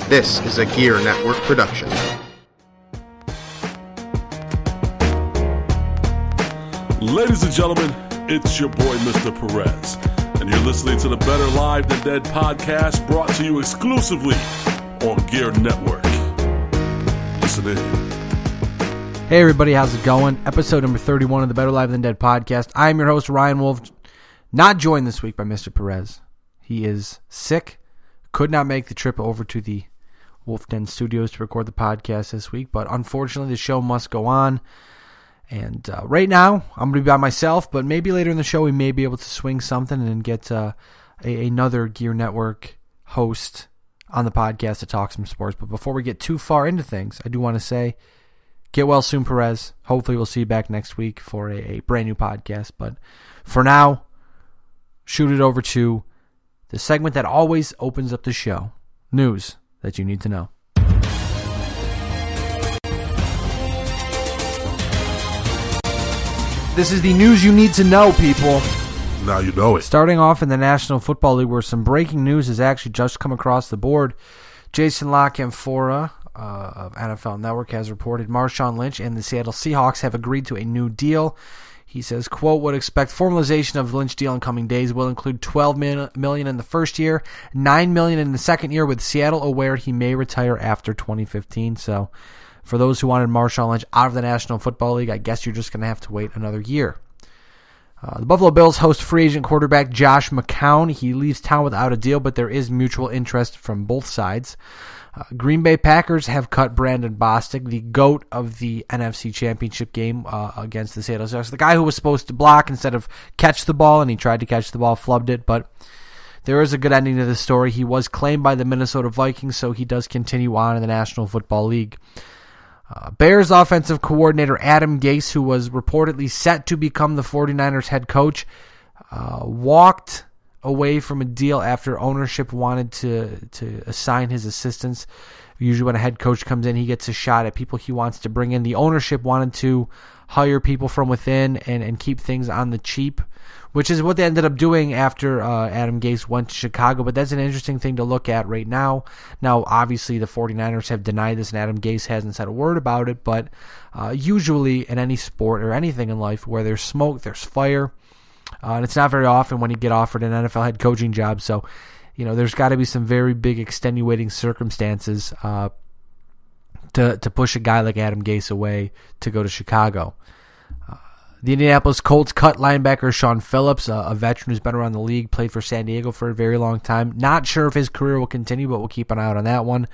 This is a Gear Network production. Ladies and gentlemen, it's your boy, Mr. Perez, and you're listening to the Better Live Than Dead podcast, brought to you exclusively on Gear Network. Listen in. Hey everybody, how's it going? Episode number 31 of the Better Live Than Dead podcast. I am your host, Ryan Wolf, not joined this week by Mr. Perez. He is sick, could not make the trip over to the Wolf Den Studios to record the podcast this week, but unfortunately the show must go on. And right now, I'm going to be by myself, but maybe later in the show we may be able to swing something and get another Gear Network host on the podcast to talk some sports. But before we get too far into things, I do want to say, get well soon, Perez. Hopefully we'll see you back next week for a brand new podcast. But for now, shoot it over to the segment that always opens up the show. News that you need to know. This is the news you need to know, people. Now you know it. Starting off in the National Football League, where some breaking news has actually just come across the board. Jason La Canfora of NFL Network has reported Marshawn Lynch and the Seattle Seahawks have agreed to a new deal. He says, quote, would expect formalization of the Lynch deal in coming days will include $12 million in the first year, $9 million in the second year, with Seattle aware he may retire after 2015. So for those who wanted Marshawn Lynch out of the National Football League, I guess you're just going to have to wait another year. The Buffalo Bills host free agent quarterback Josh McCown. He leaves town without a deal, but there is mutual interest from both sides. Green Bay Packers have cut Brandon Bostic, the GOAT of the NFC Championship game against the Seattle Seahawks. The guy who was supposed to block instead of catch the ball, and he tried to catch the ball, flubbed it, but there is a good ending to this story. He was claimed by the Minnesota Vikings, so he does continue on in the National Football League. Bears offensive coordinator Adam Gase, who was reportedly set to become the 49ers head coach, walked away from a deal after ownership wanted to assign his assistants. Usually when a head coach comes in, he gets a shot at people he wants to bring in. The ownership wanted to hire people from within and keep things on the cheap, which is what they ended up doing after Adam Gase went to Chicago. But that's an interesting thing to look at right now. Now, obviously, the 49ers have denied this, and Adam Gase hasn't said a word about it. But usually in any sport or anything in life where there's smoke, there's fire. And it's not very often when you get offered an NFL head coaching job. So, there's got to be some very big extenuating circumstances to push a guy like Adam Gase away to go to Chicago. The Indianapolis Colts cut linebacker Sean Phillips, a veteran who's been around the league, played for San Diego for a very long time. Not sure if his career will continue, but we'll keep an eye out on that one.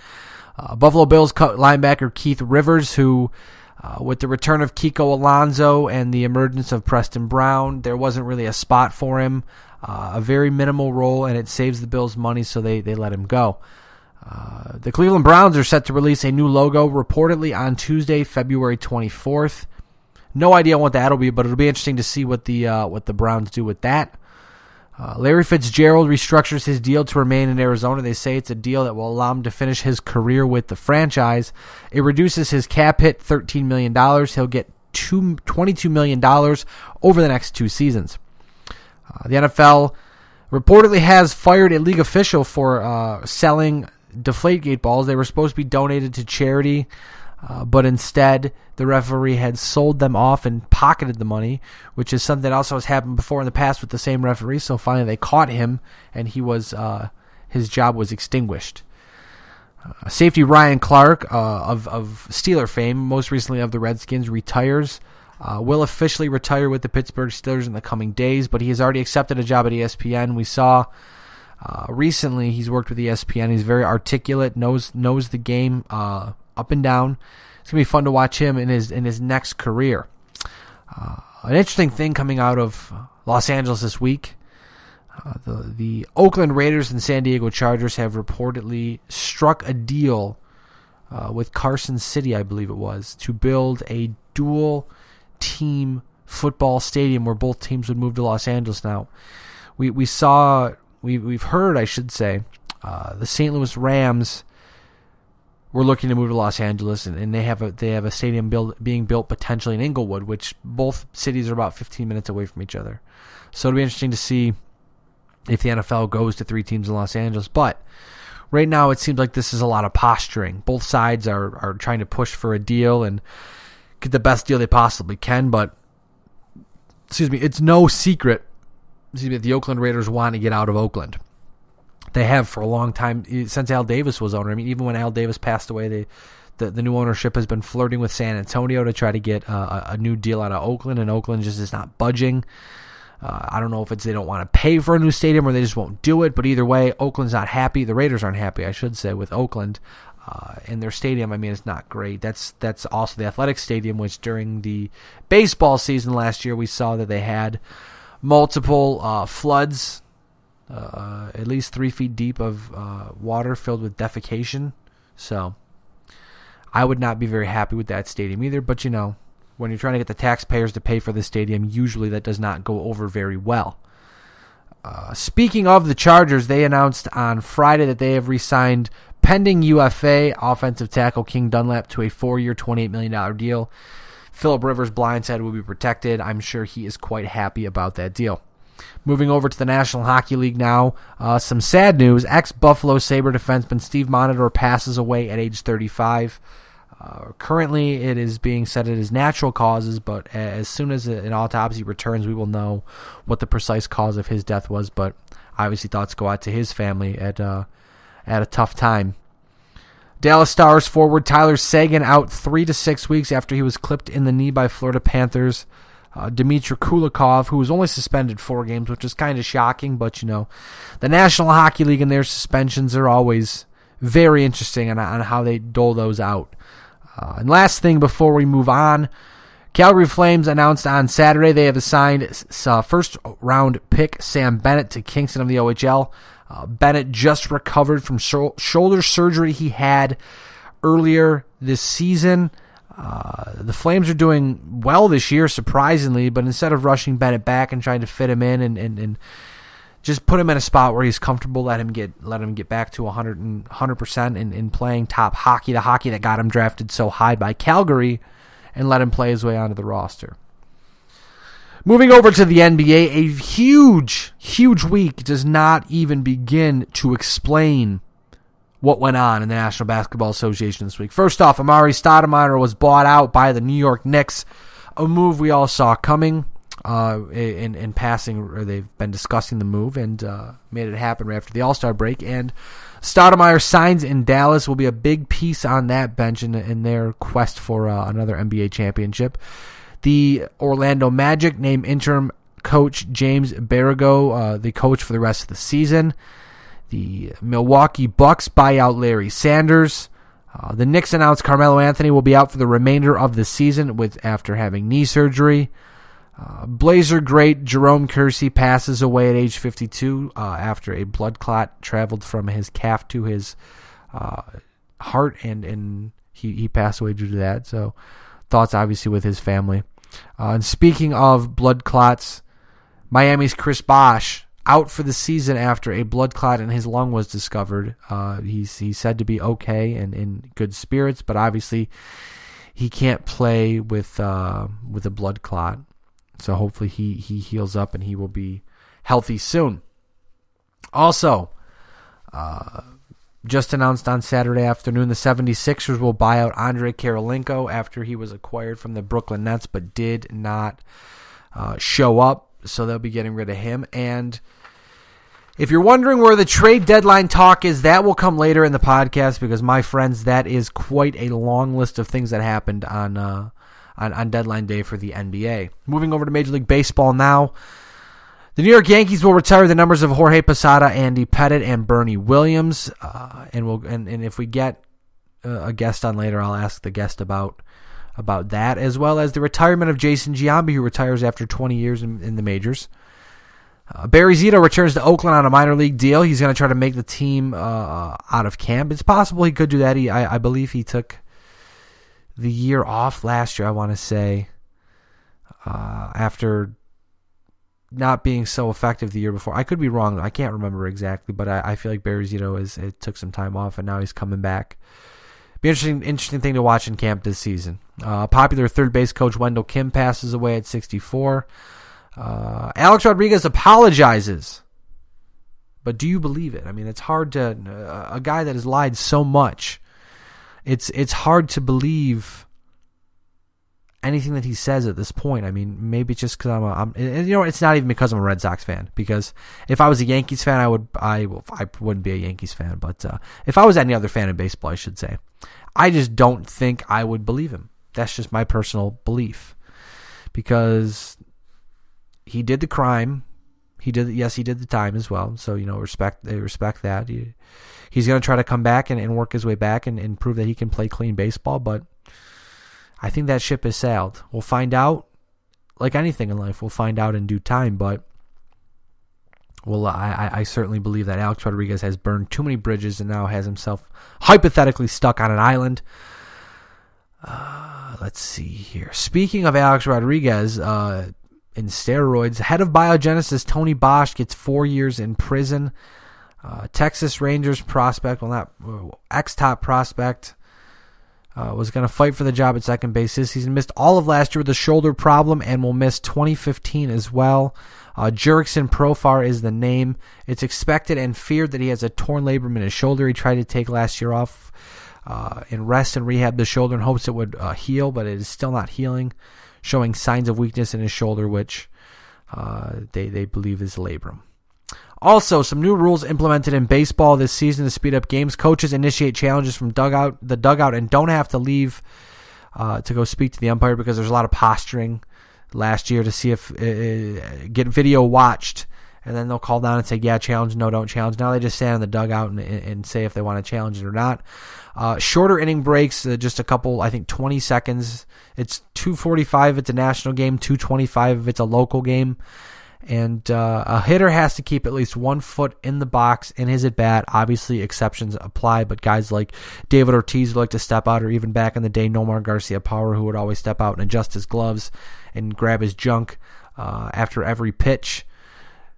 Buffalo Bills cut linebacker Keith Rivers, who, with the return of Kiko Alonso and the emergence of Preston Brown, there wasn't really a spot for him. A very minimal role, and it saves the Bills money, so they let him go. The Cleveland Browns are set to release a new logo reportedly on Tuesday, February 24th. No idea what that'll be, but it'll be interesting to see what the Browns do with that. Larry Fitzgerald restructures his deal to remain in Arizona. They say it's a deal that will allow him to finish his career with the franchise. It reduces his cap hit $13 million. He'll get $22 million over the next 2 seasons. The NFL reportedly has fired a league official for selling Deflategate balls. They were supposed to be donated to charity, but instead the referee had sold them off and pocketed the money, which is something that also has happened before in the past with the same referee. So finally they caught him, and his job was extinguished. Safety Ryan Clark of Steeler fame, most recently of the Redskins, retires. Will officially retire with the Pittsburgh Steelers in the coming days, but he has already accepted a job at ESPN. We saw recently he's worked with ESPN. He's very articulate, knows the game up and down. It's going to be fun to watch him in his next career. An interesting thing coming out of Los Angeles this week, the Oakland Raiders and San Diego Chargers have reportedly struck a deal with Carson City, I believe it was, to build a dual team football stadium where both teams would move to Los Angeles now. We've heard, I should say, the St. Louis Rams were looking to move to Los Angeles, and they have a stadium being built potentially in Inglewood, which both cities are about 15 minutes away from each other. So it'll be interesting to see if the NFL goes to 3 teams in Los Angeles. But right now it seems like this is a lot of posturing. Both sides are trying to push for a deal and get the best deal they possibly can, but it's no secret that the Oakland Raiders want to get out of Oakland. They have for a long time, since Al Davis was owner. I mean, even when Al Davis passed away, the new ownership has been flirting with San Antonio to try to get a new deal out of Oakland, and Oakland just is not budging. I don't know if it's they don't want to pay for a new stadium or they just won't do it, but either way, Oakland's not happy. The Raiders aren't happy, I should say, with Oakland. And their stadium, I mean, it's not great. That's also the Athletic Stadium, which during the baseball season last year, we saw that they had multiple floods, at least 3 feet deep of water filled with defecation. So I would not be very happy with that stadium either, but when you're trying to get the taxpayers to pay for the stadium, usually that does not go over very well. Speaking of the Chargers, they announced on Friday that they have re-signed pending UFA offensive tackle King Dunlap to a 4-year, $28 million deal. Phillip Rivers' blindside will be protected. I'm sure he is quite happy about that deal. Moving over to the National Hockey League now, some sad news. Ex-Buffalo Sabre defenseman Steve Monitor passes away at age 35. Currently, it is being said it is natural causes, but as soon as an autopsy returns, we will know what the precise cause of his death was. But obviously, thoughts go out to his family at a tough time. Dallas Stars forward Tyler Seguin out 3 to 6 weeks after he was clipped in the knee by Florida Panthers. Dmitry Kulikov, who was only suspended 4 games, which is kind of shocking, but the National Hockey League and their suspensions are always very interesting on how they dole those out. And last thing before we move on, Calgary Flames announced on Saturday they have assigned first-round pick Sam Bennett to Kingston of the OHL. Bennett just recovered from shoulder surgery he had earlier this season. The Flames are doing well this year, surprisingly, but instead of rushing Bennett back and trying to fit him in and just put him in a spot where he's comfortable, let him get back to 100% in playing top hockey, the hockey that got him drafted so high by Calgary, and let him play his way onto the roster. Moving over to the NBA, a huge week does not even begin to explain what went on in the National Basketball Association this week. First off, Amari Stoudemire was bought out by the New York Knicks, a move we all saw coming in passing, or they've been discussing the move and made it happen right after the All-Star break. And Stoudemire signs in Dallas, will be a big piece on that bench in their quest for another NBA championship. The Orlando Magic named interim coach James Barago the coach for the rest of the season. The Milwaukee Bucks buy out Larry Sanders. The Knicks announced Carmelo Anthony will be out for the remainder of the season after having knee surgery. Blazer great Jerome Kersey passes away at age 52 after a blood clot traveled from his calf to his heart, and he passed away due to that. So thoughts obviously with his family. And speaking of blood clots, Miami's Chris Bosh out for the season after a blood clot in his lung was discovered. He's said to be okay and in good spirits, but obviously he can't play with a blood clot. So hopefully he heals up and he will be healthy soon. Also, just announced on Saturday afternoon, the 76ers will buy out Andrei Kirilenko after he was acquired from the Brooklyn Nets but did not show up. So they'll be getting rid of him. And if you're wondering where the trade deadline talk is, that will come later in the podcast because, my friends, that is quite a long list of things that happened on deadline day for the NBA. Moving over to Major League Baseball now. The New York Yankees will retire the numbers of Jorge Posada, Andy Pettitte, and Bernie Williams. And if we get a guest on later, I'll ask the guest about that, as well as the retirement of Jason Giambi, who retires after 20 years in the majors. Barry Zito returns to Oakland on a minor league deal. He's going to try to make the team out of camp. It's possible he could do that. I believe he took the year off last year, I want to say, after not being so effective the year before. I could be wrong. I can't remember exactly, but I feel like Barry Zito took some time off, and now he's coming back. Be interesting thing to watch in camp this season. Popular third base coach Wendell Kim passes away at 64. Alex Rodriguez apologizes But do you believe it? I mean, it's hard to a guy that has lied so much. It's hard to believe anything that he says at this point. I mean, maybe it's just because it's not even because I'm a Red Sox fan. Because if I was a Yankees fan, I wouldn't be a Yankees fan. But if I was any other fan in baseball, I should say, I just don't think I would believe him. That's just my personal belief. Because he did the crime. He did the time as well. So, respect that. He's going to try to come back and work his way back and prove that he can play clean baseball. But I think that ship has sailed. We'll find out, like anything in life, we'll find out in due time. But I certainly believe that Alex Rodriguez has burned too many bridges and now has himself hypothetically stuck on an island. Let's see here. Speaking of Alex Rodriguez, in steroids, head of biogenesis Tony Bosch gets 4 years in prison. Texas Rangers prospect, ex-top prospect, was going to fight for the job at second base this season. Missed all of last year with a shoulder problem and will miss 2015 as well. Jurickson Profar is the name. It's expected and feared that he has a torn labrum in his shoulder. He tried to take last year off and rest and rehab the shoulder in hopes it would heal, but it is still not healing, showing signs of weakness in his shoulder, which they believe is labrum. Also, some new rules implemented in baseball this season to speed up games. Coaches initiate challenges from the dugout and don't have to leave to go speak to the umpire because there's a lot of posturing last year to see if get video watched, and then they'll call down and say, yeah, challenge, no, don't challenge. Now they just stand in the dugout and say if they want to challenge it or not. Shorter inning breaks, just a couple, I think 20 seconds. It's 2:45 if it's a national game, 2:25 if it's a local game. And a hitter has to keep at least 1 foot in the box in his at-bat. Obviously, exceptions apply, but guys like David Ortiz who like to step out, or even back in the day, Nomar Garcia-Power, who would always step out and adjust his gloves and grab his junk after every pitch.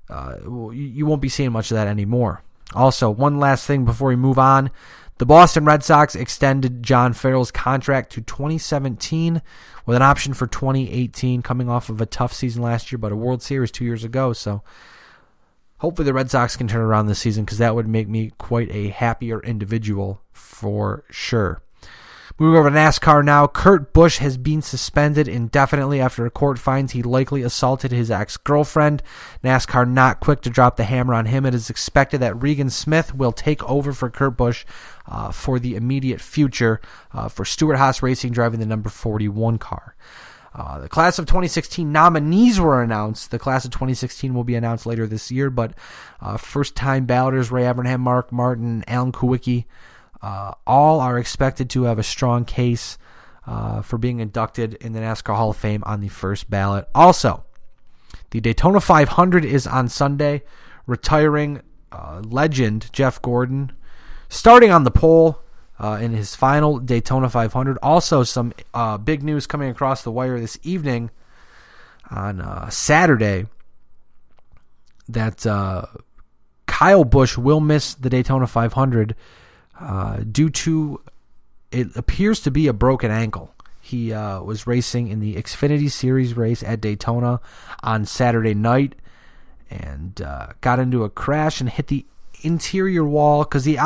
You won't be seeing much of that anymore. Also, one last thing before we move on. The Boston Red Sox extended John Farrell's contract to 2017 with an option for 2018, coming off of a tough season last year, but a World Series 2 years ago. So hopefully the Red Sox can turn around this season, because that would make me quite a happier individual for sure. Moving over to NASCAR now. Kurt Busch has been suspended indefinitely after a court finds he likely assaulted his ex-girlfriend. NASCAR not quick to drop the hammer on him. It is expected that Regan Smith will take over for Kurt Busch for the immediate future for Stewart-Haas Racing, driving the number 41 car. The class of 2016 nominees were announced. The class of 2016 will be announced later this year, but first-time balloters Ray Evernham, Mark Martin, Alan Kulwicki, all are expected to have a strong case for being inducted in the NASCAR Hall of Fame on the first ballot. Also, the Daytona 500 is on Sunday. Retiring legend Jeff Gordon starting on the pole in his final Daytona 500. Also, some big news coming across the wire this evening on Saturday that Kyle Busch will miss the Daytona 500 due to, it appears to be, a broken ankle. He was racing in the Xfinity Series race at Daytona on Saturday night and got into a crash and hit the interior wall, because the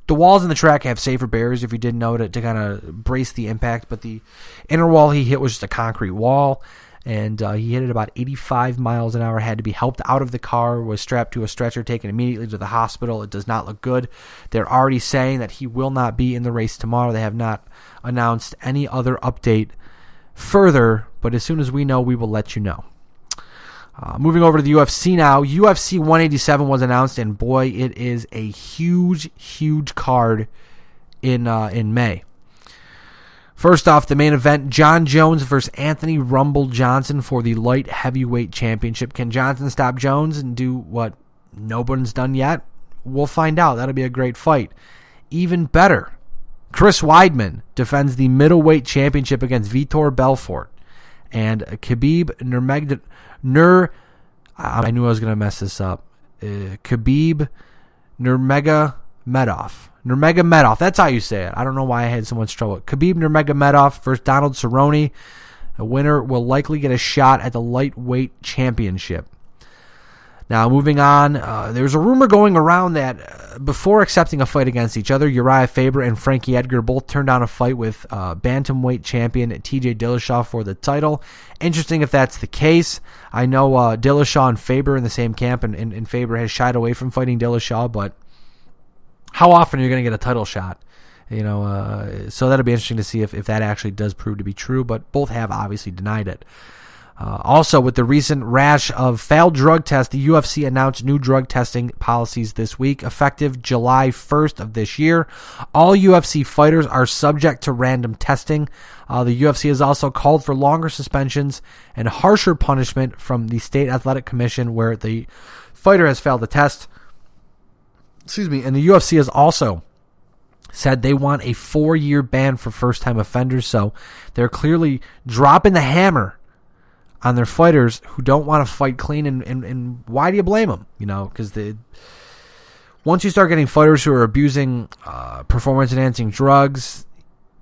walls in the track have safer barriers, if you didn't know, to kind of brace the impact, but the inner wall he hit was just a concrete wall, and he hit it about 85 miles an hour, had to be helped out of the car, was strapped to a stretcher, taken immediately to the hospital. It does not look good. They're already saying that he will not be in the race tomorrow. They have not announced any other update further, but as soon as we know, we will let you know. Moving over to the UFC now. UFC 187 was announced, and boy, it is a huge, huge card in May. First off, the main event, John Jones versus Anthony Rumble Johnson for the light heavyweight championship. Can Johnson stop Jones and do what nobody's done yet? We'll find out. That'll be a great fight. Even better, Chris Weidman defends the middleweight championship against Vitor Belfort. And Khabib I knew I was going to mess this up. Khabib Nurmagomedov. That's how you say it. I don't know why I had so much trouble. Khabib Nurmagomedov versus Donald Cerrone. The winner will likely get a shot at the lightweight championship. Now, moving on, there's a rumor going around that before accepting a fight against each other, Uriah Faber and Frankie Edgar both turned down a fight with bantamweight champion TJ Dillashaw for the title. Interesting if that's the case. I know Dillashaw and Faber in the same camp, and Faber has shied away from fighting Dillashaw, but how often are you going to get a title shot? So that'll be interesting to see if that actually does prove to be true, but both have obviously denied it. Also, with the recent rash of failed drug tests, the UFC announced new drug testing policies this week, effective July 1st of this year. All UFC fighters are subject to random testing. The UFC has also called for longer suspensions and harsher punishment from the State Athletic Commission where the fighter has failed the test. And the UFC has also said they want a 4-year ban for first-time offenders, so they're clearly dropping the hammer on their fighters who don't want to fight clean, and why do you blame them? Because once you start getting fighters who are abusing performance-enhancing drugs,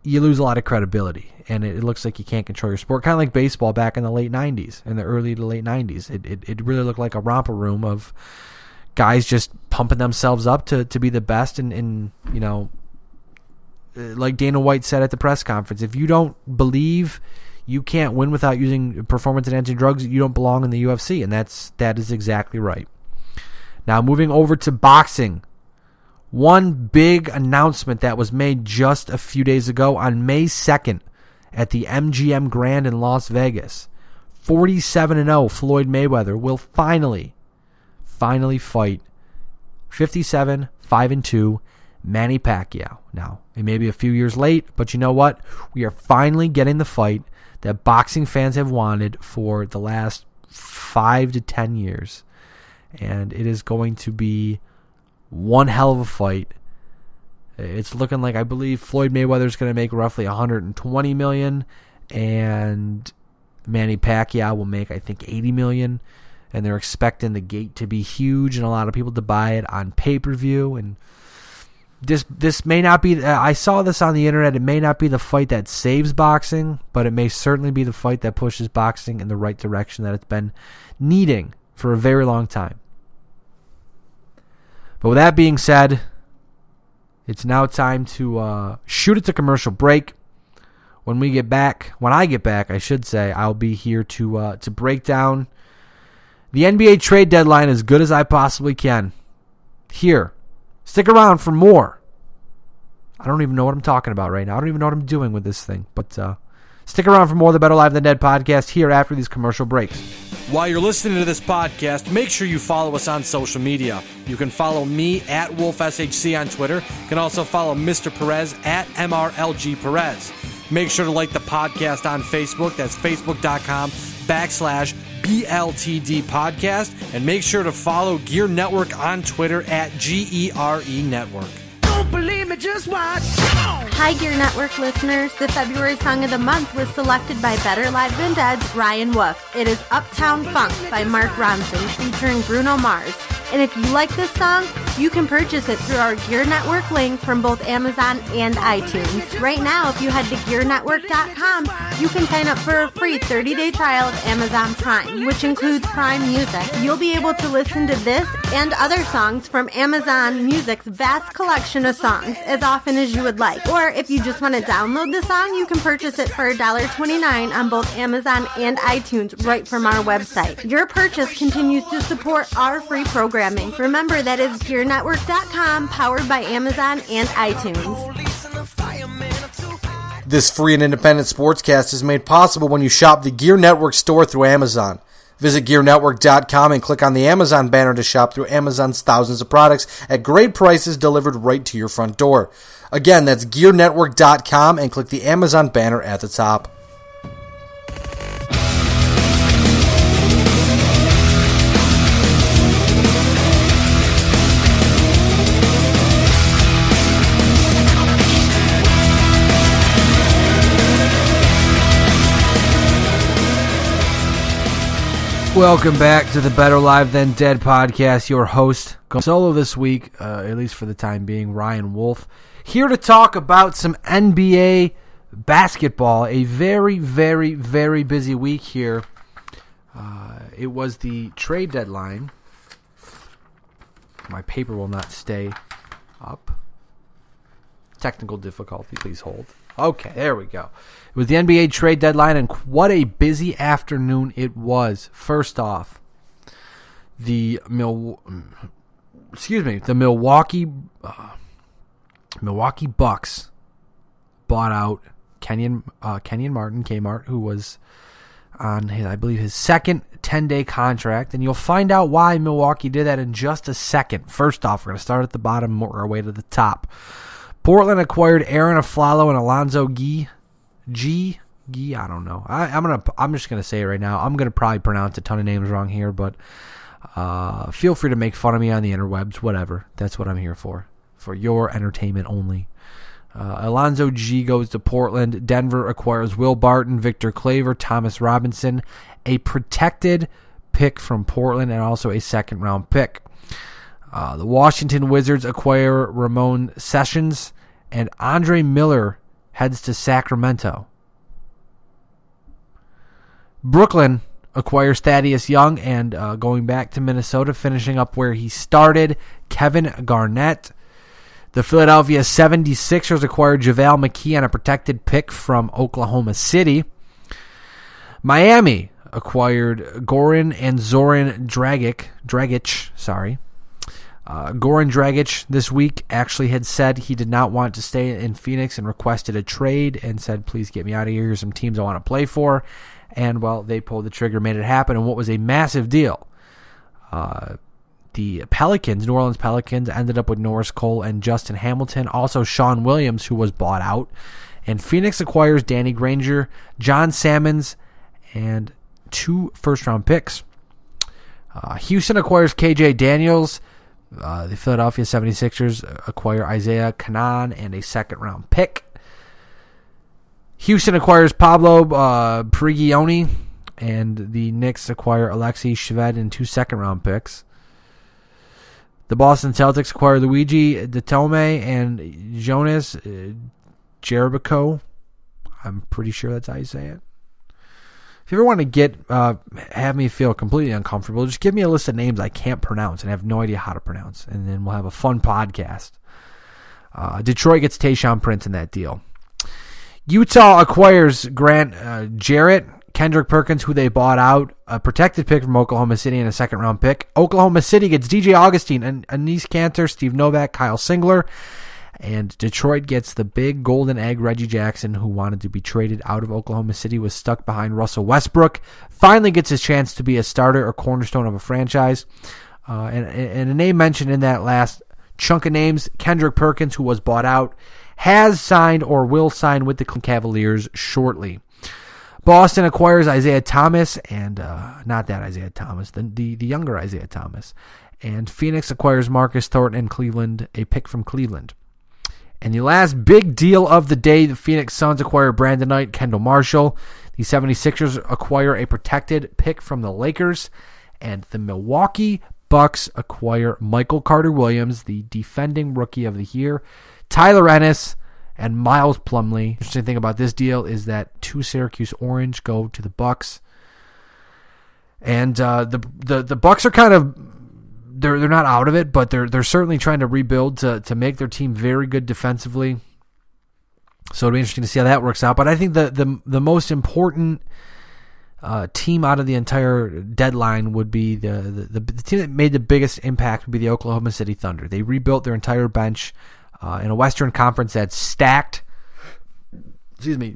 you lose a lot of credibility, and it looks like you can't control your sport. Kind of like baseball back in the late 90s, in the early to late 90s. It really looked like a romper room of guys just pumping themselves up to be the best, and like Dana White said at the press conference, if you don't believe you can't win without using performance-enhancing drugs, you don't belong in the UFC, and that is exactly right. Now, moving over to boxing. One big announcement that was made just a few days ago on May 2nd at the MGM Grand in Las Vegas. 47-0 Floyd Mayweather will finally fight 57-5-2 Manny Pacquiao. Now, it may be a few years late, but you know what? We are finally getting the fight that boxing fans have wanted for the last 5 to 10 years. And it is going to be one hell of a fight. It's looking like, I believe, Floyd Mayweather is going to make roughly $120 million, and Manny Pacquiao will make, I think, $80 million. And they're expecting the gate to be huge and a lot of people to buy it on pay-per-view. And this may not be, I saw this on the internet, it may not be the fight that saves boxing, but it may certainly be the fight that pushes boxing in the right direction that it's been needing for a very long time. But with that being said, it's now time to shoot it to commercial break. When I get back, I should say, I'll be here to break down the NBA trade deadline as good as I possibly can. Here. Stick around for more. I don't even know what I'm talking about right now. I don't even know what I'm doing with this thing. But stick around for more of the Better Live Than Dead podcast here after these commercial breaks. While you're listening to this podcast, make sure you follow us on social media. You can follow me at WolfSHC on Twitter. You can also follow Mr. Perez at MRLG Perez. Make sure to like the podcast on Facebook. That's facebook.com/BLTD podcast. And make sure to follow Gear Network on Twitter at GERE Network. Don't believe me, just watch. Hi, Gear Network listeners. The February song of the month was selected by Better Live Than Dead's Ryan Wolf. It is Uptown Funk by Mark Ronson featuring Bruno Mars. And if you like this song, you can purchase it through our Gear Network link from both Amazon and iTunes. Right now, if you head to GearNetwork.com, you can sign up for a free 30-day trial of Amazon Prime, which includes Prime Music. You'll be able to listen to this and other songs from Amazon Music's vast collection of songs as often as you would like. Or if you just want to download the song, you can purchase it for $1.29 on both Amazon and iTunes right from our website. Your purchase continues to support our free programming. Remember, that is GearNetwork.com, powered by Amazon and iTunes. This free and independent sportscast is made possible when you shop the Gear Network store through Amazon. Visit GearNetwork.com and click on the Amazon banner to shop through Amazon's thousands of products at great prices delivered right to your front door. Again, that's GearNetwork.com and click the Amazon banner at the top. Welcome back to the Better Live Than Dead podcast. Your host, solo this week, at least for the time being, Ryan Wolf, here to talk about some NBA basketball. A very, very, very busy week here. It was the trade deadline My paper will not stay up. Technical difficulty, please hold. Okay, there we go. It was the NBA trade deadline, and what a busy afternoon it was. First off, the Milwaukee Bucks bought out Kenyon Martin, Kmart, who was on his second 10-day contract, and you'll find out why Milwaukee did that in just a second. First off, we're going to start at the bottom and work our way to the top. Portland acquired Aaron Aflalo and Alonzo Gee. I don't know. I'm just gonna say it right now. I'm gonna probably pronounce a ton of names wrong here, but feel free to make fun of me on the interwebs. Whatever. That's what I'm here for your entertainment only. Alonzo Gee goes to Portland. Denver acquires Will Barton, Victor Claver, Thomas Robinson, a protected pick from Portland, and also a second-round pick. The Washington Wizards acquire Ramon Sessions, and Andre Miller heads to Sacramento. Brooklyn acquires Thaddeus Young, and going back to Minnesota, finishing up where he started, Kevin Garnett. The Philadelphia 76ers acquired JaVale McKee and a protected pick from Oklahoma City. Miami acquired Goran and Zoran Dragic. Goran Dragic this week actually had said he did not want to stay in Phoenix and requested a trade and said, please get me out of here. Here's some teams I want to play for. And, well, they pulled the trigger, made it happen, and what was a massive deal. The Pelicans, New Orleans Pelicans, ended up with Norris Cole and Justin Hamilton. Also, Sean Williams, who was bought out. And Phoenix acquires Danny Granger, John Salmons, and 2 first-round picks. Houston acquires KJ Daniels. The Philadelphia 76ers acquire Isaiah Canaan and a second-round pick. Houston acquires Pablo Prigioni, and the Knicks acquire Alexei Shved and 2 second-round picks. The Boston Celtics acquire Luigi Detome and Jonas Jerebko. I'm pretty sure that's how you say it. If you ever want to have me feel completely uncomfortable, just give me a list of names I can't pronounce and have no idea how to pronounce, and then we'll have a fun podcast. Detroit gets Tayshaun Prince in that deal. Utah acquires Grant Jarrett, Kendrick Perkins, who they bought out, a protected pick from Oklahoma City, and a second-round pick. Oklahoma City gets DJ Augustine, and Anis Kanter, Steve Novak, Kyle Singler. And Detroit gets the big golden egg, Reggie Jackson, who wanted to be traded out of Oklahoma City, was stuck behind Russell Westbrook. Finally gets his chance to be a starter or cornerstone of a franchise. And a name mentioned in that last chunk of names, Kendrick Perkins, who was bought out, has signed or will sign with the Cleveland Cavaliers shortly. Boston acquires Isaiah Thomas, and not that Isaiah Thomas, the younger Isaiah Thomas. And Phoenix acquires Marcus Thornton and Cleveland, a pick from Cleveland. And the last big deal of the day, the Phoenix Suns acquire Brandon Knight, Kendall Marshall. The 76ers acquire a protected pick from the Lakers. And the Milwaukee Bucks acquire Michael Carter-Williams, the defending rookie of the year, Tyler Ennis, and Miles Plumlee. The interesting thing about this deal is that 2 Syracuse Orange go to the Bucks. And the Bucks are kind of... They're not out of it, but they're certainly trying to rebuild to make their team very good defensively. So it'll be interesting to see how that works out. But I think the most important team out of the entire deadline would be the team that made the biggest impact would be the Oklahoma City Thunder. They rebuilt their entire bench in a Western Conference that's stacked. Excuse me,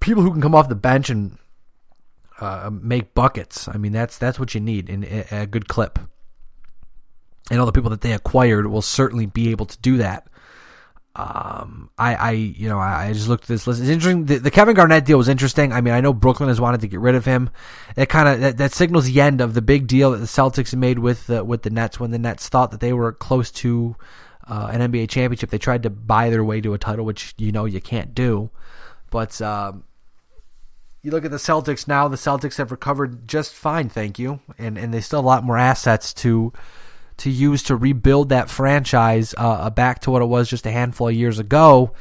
people who can come off the bench and make buckets. I mean, that's what you need in a good clip. And all the people that they acquired will certainly be able to do that. I just looked at this list. It's interesting. The Kevin Garnett deal was interesting. I mean, I know Brooklyn has wanted to get rid of him. It that signals the end of the big deal that the Celtics made with the Nets when the Nets thought that they were close to an NBA championship. They tried to buy their way to a title, which you can't do. But you look at the Celtics now. The Celtics have recovered just fine, thank you, and they still have a lot more assets to use to rebuild that franchise back to what it was just a handful of years ago,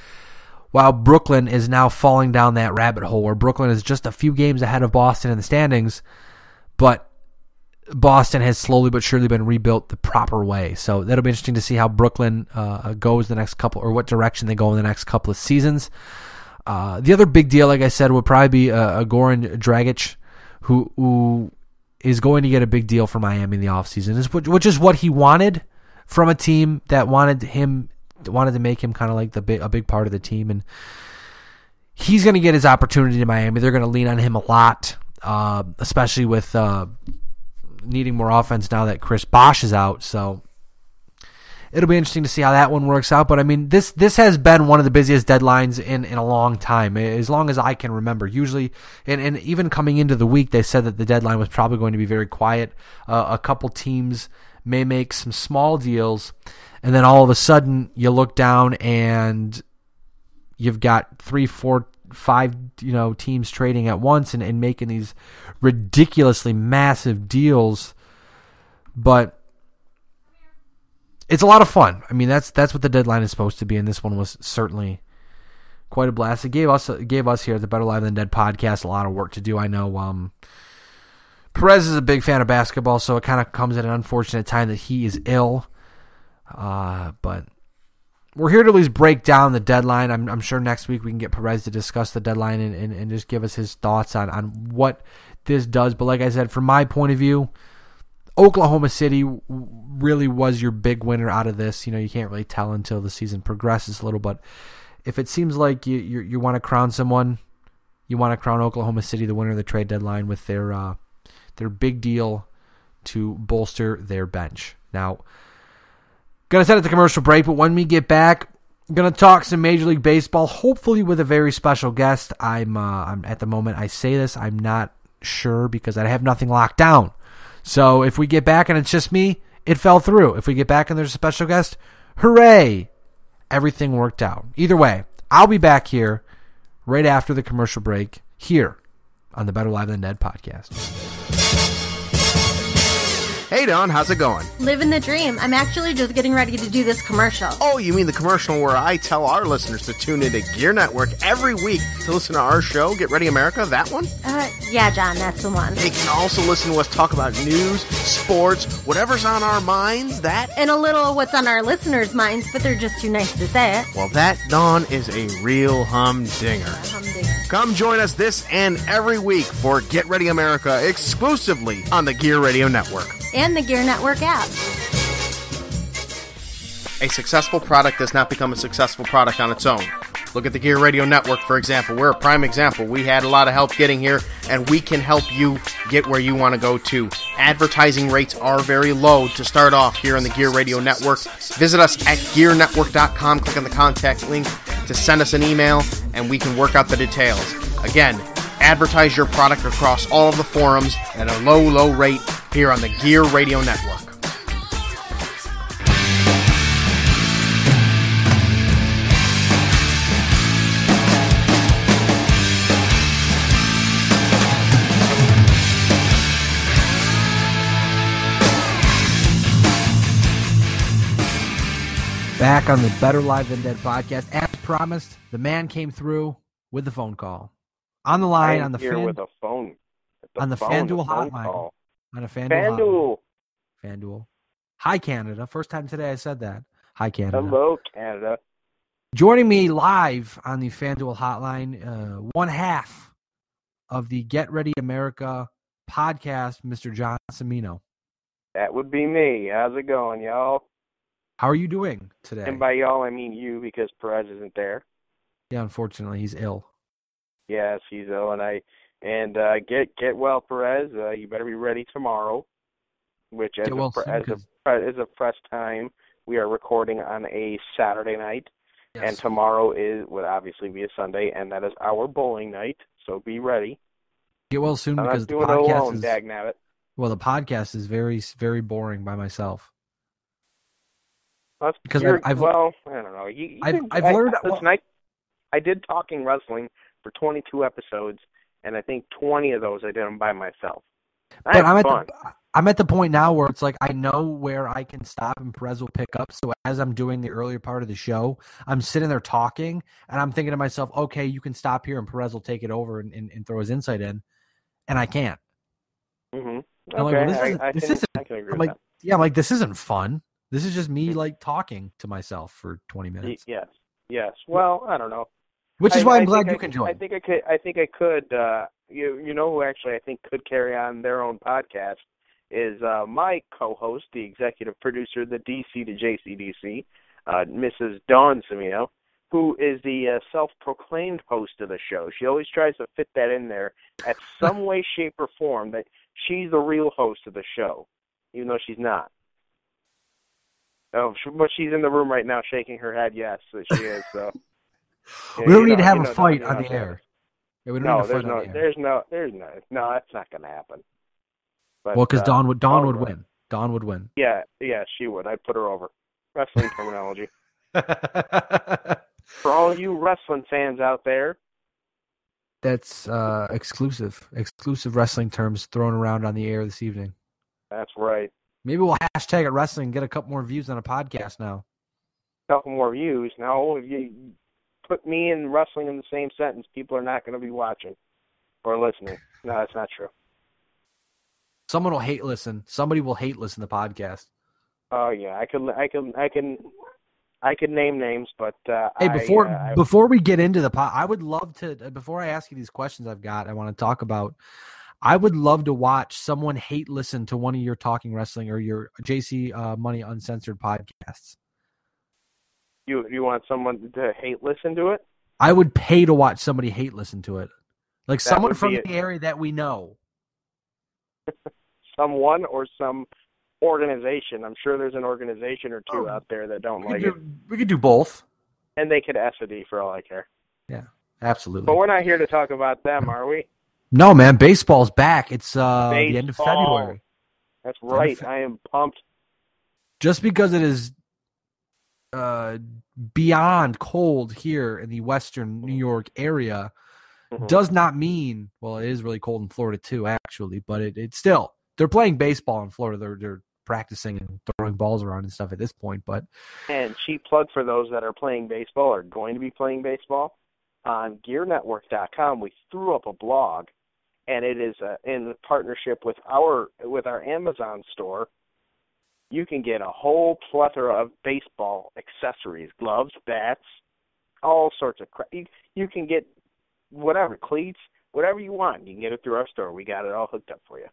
while Brooklyn is now falling down that rabbit hole where Brooklyn is just a few games ahead of Boston in the standings, but Boston has slowly but surely been rebuilt the proper way. So that'll be interesting to see how Brooklyn goes the next couple, or what direction they go in the next couple of seasons. The other big deal, like I said, would probably be Goran Dragic, who is going to get a big deal for Miami in the offseason, which is what he wanted from a team that wanted to make him kind of like a big part of the team. And he's going to get his opportunity in Miami. They're going to lean on him a lot, especially with needing more offense now that Chris Bosh is out. So it'll be interesting to see how that one works out. But I mean, this has been one of the busiest deadlines in a long time, as long as I can remember. Usually, and even coming into the week, they said that the deadline was probably going to be very quiet. A couple teams may make some small deals, and then all of a sudden you look down and you've got 3, 4, 5 teams trading at once and making these ridiculously massive deals. But it's a lot of fun. I mean, that's what the deadline is supposed to be, and this one was certainly quite a blast. It gave us here at the Better Live Than Dead podcast a lot of work to do. I know Perez is a big fan of basketball, so it kind of comes at an unfortunate time that he is ill. But we're here to at least break down the deadline. I'm sure next week we can get Perez to discuss the deadline and just give us his thoughts on what this does. But like I said, from my point of view, Oklahoma City really was your big winner out of this. You can't really tell until the season progresses a little, but if it seems like you want to crown someone, you want to crown Oklahoma City the winner of the trade deadline with their big deal to bolster their bench. Now, going to set it to commercial break, but when we get back, I'm going to talk some Major League Baseball, hopefully with a very special guest. I'm at the moment I say this, I'm not sure because I have nothing locked down. So if we get back and it's just me, it fell through. If we get back and there's a special guest, hooray! Everything worked out. Either way, I'll be back here right after the commercial break here on the Better Live Than Dead podcast. Hey, Don, how's it going? Living the dream. I'm actually just getting ready to do this commercial. Oh, you mean the commercial where I tell our listeners to tune into Gear Network every week to listen to our show, Get Ready America, that one? Yeah, John, that's the one. They can also listen to us talk about news, sports, whatever's on our minds, that... And a little what's on our listeners' minds, but they're just too nice to say it. Well, that, Don, is a real humdinger. Humdinger. Come join us this and every week for Get Ready America exclusively on the Gear Radio Network. And the Gear Network app. A successful product does not become a successful product on its own. Look at the Gear Radio Network, for example. We're a prime example. We had a lot of help getting here, and we can help you get where you want to go to. Advertising rates are very low to start off here on the Gear Radio Network. Visit us at gearnetwork.com. Click on the contact link to send us an email, and we can work out the details. Again, advertise your product across all of the forums at a low, low rate here on the Gear Radio Network. Back on the Better Live Than Dead podcast. As promised, the man came through with the phone call. On the line, on the with a phone. On the Fanduel Hotline. On a Fanduel. Fanduel. Hi, Canada. First time today I said that. Hi, Canada. Hello, Canada. Joining me live on the Fanduel Hotline, one half of the Get Ready America podcast, Mr. John Cimino. That would be me. How's it going, y'all? How are you doing today? And by y'all, I mean you, because Perez isn't there. Yeah, unfortunately, he's ill. Yes, he's ill, and get well, Perez. You better be ready tomorrow, which as a fresh time, we are recording on a Saturday night, yes. And tomorrow would obviously be a Sunday, and that is our bowling night. So be ready. Get well soon, because the podcast is very, very boring by myself. Because I don't know. I've learned. Listen, I did Talking Wrestling for 22 episodes, and I think 20 of those I did them by myself. But I'm at the point now where it's like I know where I can stop and Perez will pick up. So as I'm doing the earlier part of the show, I'm sitting there talking, and I'm thinking to myself, okay, you can stop here, and Perez will take it over and throw his insight in, and I can't. Mm-hmm. I'm like, well, I can agree with that. Yeah, I'm like, this isn't fun. This is just me like talking to myself for 20 minutes. Yes. Well, I don't know. Which is why I'm glad you can join. I think I could. You know who actually I think could carry on their own podcast is my co-host, the executive producer, the DC to JCDC, Mrs. Dawn Cimino, who is the self-proclaimed host of the show. She always tries to fit that in there at some way, shape, or form that she's the real host of the show, even though she's not. Oh, but she's in the room right now shaking her head yes, that she is. So we don't need to have a fight on the air. Yeah, we don't need to fight on the air. No, that's not going to happen. But, well, because Dawn would win. Dawn would win. Yeah, she would. I'd put her over. Wrestling terminology. For all of you wrestling fans out there. That's exclusive wrestling terms thrown around on the air this evening. That's right. Maybe we'll hashtag it wrestling and get a couple more views on a podcast now. A couple more views. Now, if you put me and wrestling in the same sentence, people are not going to be watching or listening. No, that's not true. Someone will hate listen. Somebody will hate listen to the podcast. Oh yeah, I could name names, but hey, before we get into the I would love to. Before I ask you these questions, I want to talk about. I would love to watch someone hate listen to one of your Talking Wrestling or your JC Money Uncensored podcasts. You want someone to hate listen to it? I would pay to watch somebody hate listen to it, like someone from the area that we know. Someone or some organization. I'm sure there's an organization or two out there that don't like it. We could do both. And they could S&D for all I care. Yeah, absolutely. But we're not here to talk about them, are we? No, man. Baseball's back. It's the end of February. That's right. I am pumped. Just because it is beyond cold here in the western New York area does not mean, well, it is really cold in Florida too, actually, but it's still, they're playing baseball in Florida. They're practicing and throwing balls around and stuff at this point. But and cheap plug for those that are playing baseball or going to be playing baseball. On GearNetwork.com, we threw up a blog, and it is in partnership with our Amazon store. You can get a whole plethora of baseball accessories, gloves, bats, all sorts of crap. You can get whatever, cleats, whatever you want. You can get it through our store. We got it all hooked up for you.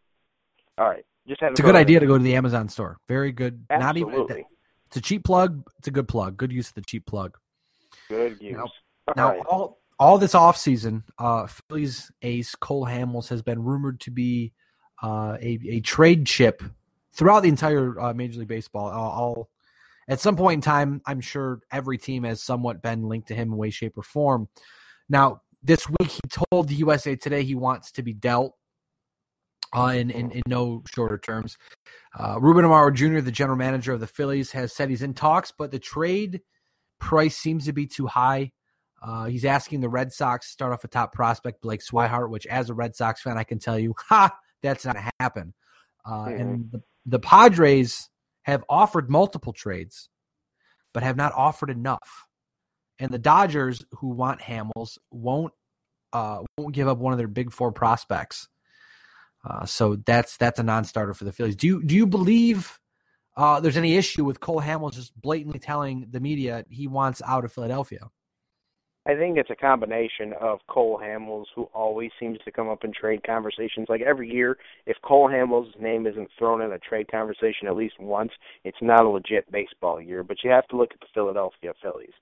All right. It's a good idea to go to the Amazon store. Very good. Absolutely. It's a cheap plug. It's a good plug. Good use of the cheap plug. Good use. Now all this offseason, Phillies ace Cole Hamels has been rumored to be a trade chip throughout the entire Major League Baseball. At some point in time, I'm sure every team has somewhat been linked to him in way, shape, or form. Now, this week he told the USA Today he wants to be dealt in no shorter terms. Ruben Amaro Jr., the general manager of the Phillies, has said he's in talks, but the trade price seems to be too high. He's asking the Red Sox to start off a top prospect, Blake Swihart, which as a Red Sox fan, I can tell you, that's not going to happen. And the Padres have offered multiple trades, but have not offered enough. And the Dodgers, who want Hamels, won't give up one of their big four prospects. So that's a non-starter for the Phillies. Do you believe there's any issue with Cole Hamels just blatantly telling the media he wants out of Philadelphia? I think it's a combination of Cole Hamels, who always seems to come up in trade conversations. Like every year, if Cole Hamels' name isn't thrown in a trade conversation at least once, it's not a legit baseball year. But you have to look at the Philadelphia Phillies,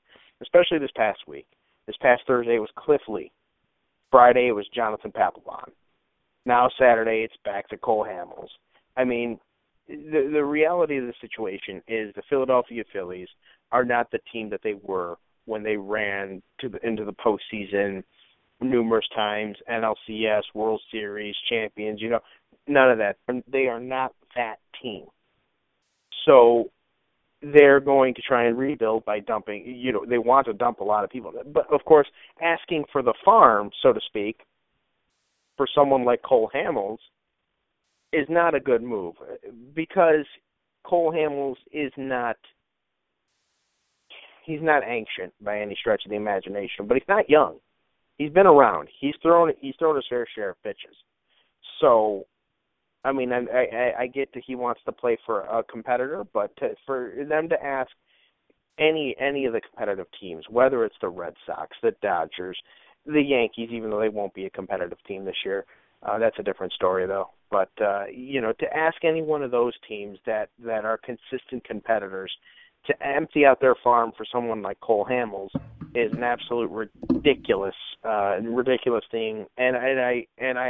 especially this past week. This past Thursday was Cliff Lee. Friday it was Jonathan Papelbon. Now Saturday it's back to Cole Hamels. I mean, the reality of the situation is the Philadelphia Phillies are not the team that they were when they ran into the postseason numerous times, NLCS, World Series, champions, none of that. They are not that team. So they're going to try and rebuild by dumping, they want to dump a lot of people. But, of course, asking for the farm, so to speak, for someone like Cole Hamels is not a good move because Cole Hamels is not – he's not ancient by any stretch of the imagination, but he's not young. He's been around. He's thrown his fair share of pitches. So I mean, I get that he wants to play for a competitor, but for them to ask any of the competitive teams, whether it's the Red Sox, the Dodgers, the Yankees, even though they won't be a competitive team this year, that's a different story though. But to ask any one of those teams that are consistent competitors to empty out their farm for someone like Cole Hamels is an absolute ridiculous thing. And I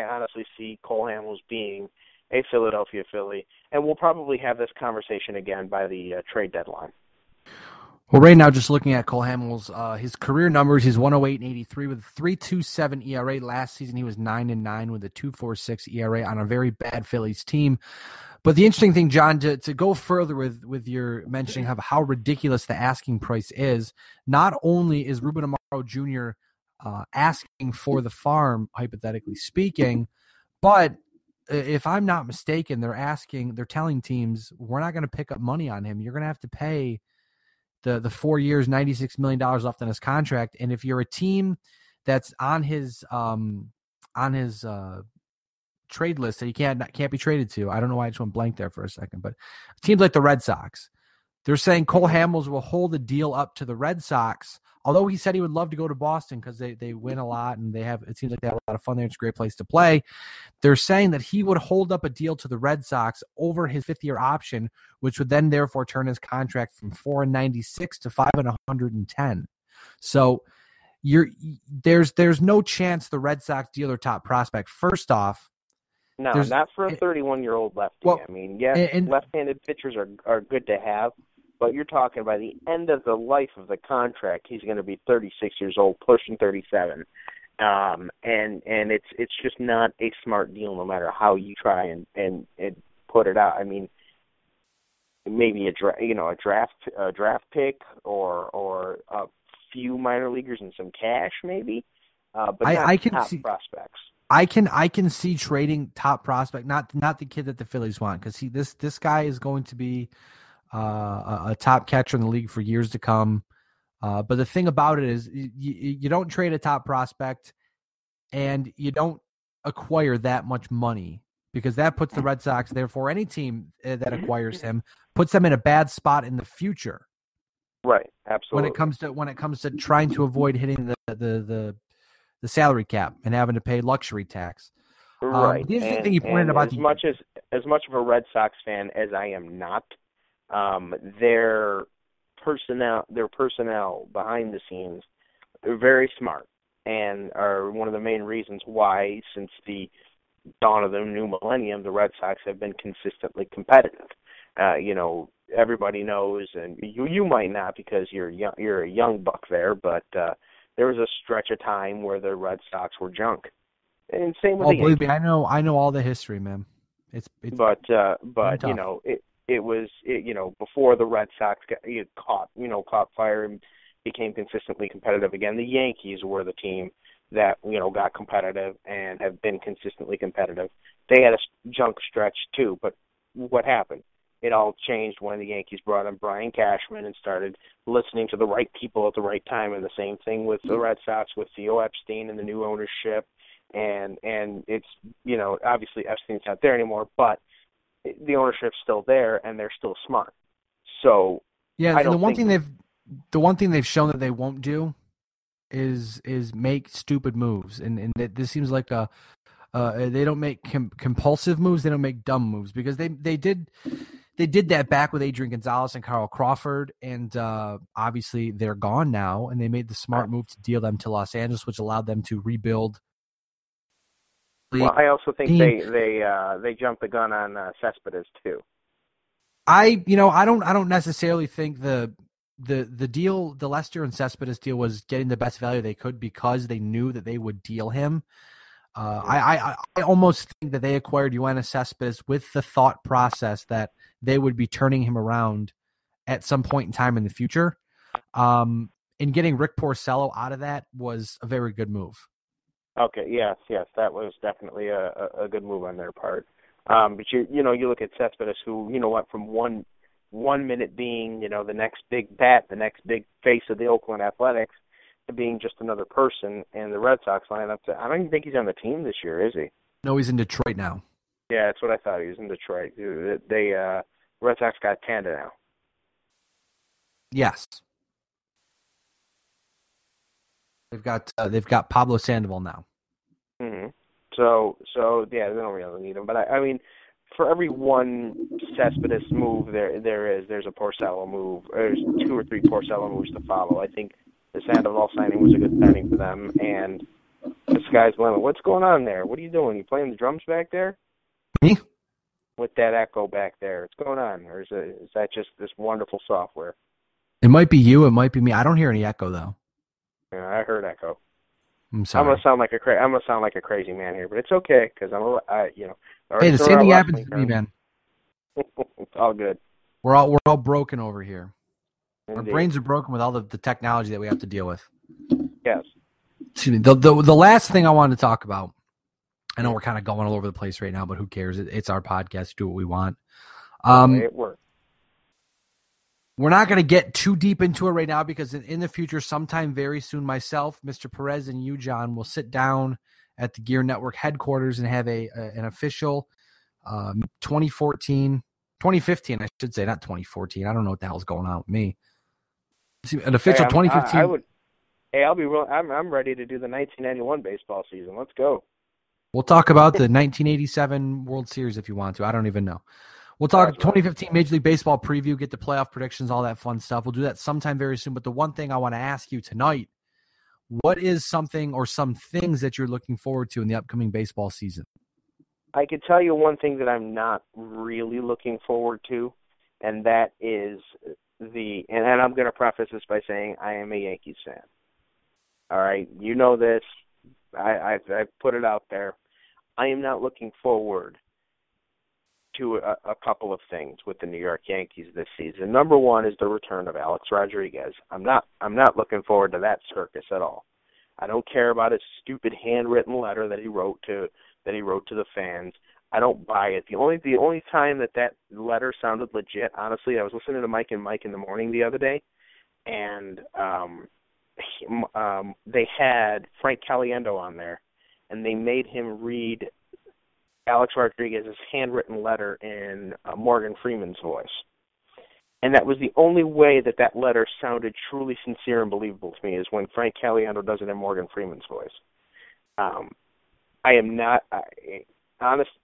honestly see Cole Hamels being a Philadelphia Philly, and we'll probably have this conversation again by the trade deadline. Well, right now, just looking at Cole Hamels, his career numbers, he's 108-83 with a 3.27 ERA. Last season, he was 9-9 with a 2.46 ERA on a very bad Phillies team. But the interesting thing, John, to go further with your mentioning of how ridiculous the asking price is, not only is Ruben Amaro Jr. Asking for the farm, hypothetically speaking, but if I'm not mistaken, they're telling teams, we're not going to pick up money on him. You're going to have to pay the 4 years, $96 million left on his contract. And if you're a team that's on his trade list that he can't be traded to, I don't know why I just went blank there for a second, but teams like the Red Sox, they're saying Cole Hamels will hold the deal up to the Red Sox, although he said he would love to go to Boston because they win a lot and it seems like they have a lot of fun there. It's a great place to play. They're saying that he would hold up a deal to the Red Sox over his 5th-year option, which would then therefore turn his contract from $496 to $510. So there's no chance the Red Sox deal their top prospect. First off, no, not for a 31-year-old lefty. Well, I mean, yes, left-handed pitchers are good to have, but you're talking by the end of the life of the contract, he's going to be 36 years old, pushing 37. And it's just not a smart deal no matter how you try and put it out. I mean, maybe a draft pick or a few minor leaguers and some cash maybe, but not top prospects. I can see trading top prospect, not the kid that the Phillies want, because this guy is going to be a top catcher in the league for years to come. But the thing about it is you don't trade a top prospect and you don't acquire that much money, because that puts the Red Sox, therefore any team that acquires him, puts them in a bad spot in the future. Right, absolutely. When it comes to trying to avoid hitting the salary cap and having to pay luxury tax. Right. The interesting thing you pointed about as much of a Red Sox fan as I am not, their personnel behind the scenes are very smart and are one of the main reasons why, since the dawn of the new millennium, the Red Sox have been consistently competitive. Everybody knows, and you might not because you're a young buck there, but there was a stretch of time where the Red Sox were junk, and same with the Yankees. Believe me, I know all the history, man. It's but it was before the Red Sox caught fire and became consistently competitive again. The Yankees were the team that got competitive and have been consistently competitive. They had a junk stretch too, but what happened? It all changed when the Yankees brought in Brian Cashman and started listening to the right people at the right time. And the same thing with the Red Sox with Theo Epstein and the new ownership. And it's, obviously Epstein's not there anymore, but the ownership's still there and they're still smart. So yeah, and the one thing they've shown that they won't do is make stupid moves. And this seems like they don't make compulsive moves. They don't make dumb moves, because they did that back with Adrian Gonzalez and Carl Crawford, and obviously they're gone now, and they made the smart move to deal them to Los Angeles, which allowed them to rebuild. Well, I also think they jumped the gun on Cespedes too. I don't necessarily think the deal, the Lester and Cespedes deal, was getting the best value they could because they knew that they would deal him. I almost think that they acquired Yoenis Cespedes with the thought process that they would be turning him around at some point in time in the future. And getting Rick Porcello out of that was a very good move. Okay, yes, that was definitely a good move on their part. But you look at Cespedes, who went from one minute being the next big bat, the next big face of the Oakland Athletics, to being just another person in the Red Sox lineup. I don't even think he's on the team this year, is he? No, he's in Detroit now. Yeah, that's what I thought. He was in Detroit. They Red Sox got Panda now. Yes. They've got Pablo Sandoval now. Mm-hmm. So yeah, they don't really need him. But I mean, for every one Cespedes move there's a Porcello move. There's 2 or 3 Porcello moves to follow. I think the Sandoval signing was a good signing for them, and the sky's the limit. What's going on there? What are you doing? You playing the drums back there? Me? With that echo back there, what's going on? Or is that just this wonderful software? It might be you. It might be me. I don't hear any echo though. Yeah, I heard echo. I'm sorry. I'm gonna sound like a crazy man here, but it's okay because Hey, the same thing happens to me, man. It's all good. We're all broken over here. Indeed. Our brains are broken with all the technology that we have to deal with. Yes. Excuse me. The last thing I wanted to talk about. I know we're kind of going all over the place right now, but who cares? It's our podcast. Do what we want. It works. We're not going to get too deep into it right now because in the future, sometime very soon, myself, Mr. Perez, and you, John, will sit down at the Gear Network headquarters and have an official 2015, I should say, not 2014. I don't know what the hell's going on with me. An official 2015. I'll be real. I'm ready to do the 1991 baseball season. Let's go. We'll talk about the 1987 World Series if you want to. I don't even know. We'll talk 2015 Major League Baseball preview, get the playoff predictions, all that fun stuff. We'll do that sometime very soon. But the one thing I want to ask you tonight, what is something or some things that you're looking forward to in the upcoming baseball season? I can tell you one thing that I'm not really looking forward to, and that is and I'm going to preface this by saying I am a Yankees fan. All right, you know this. I've put it out there. I am not looking forward to a couple of things with the New York Yankees this season. Number one is the return of Alex Rodriguez. I'm not looking forward to that circus at all. I don't care about his stupid handwritten letter that he wrote to the fans. I don't buy it. The only time that letter sounded legit, honestly, I was listening to Mike and Mike in the morning the other day, and they had Frank Caliendo on there, and they made him read Alex Rodriguez's handwritten letter in Morgan Freeman's voice. And that was the only way that letter sounded truly sincere and believable to me, is when Frank Caliendo does it in Morgan Freeman's voice.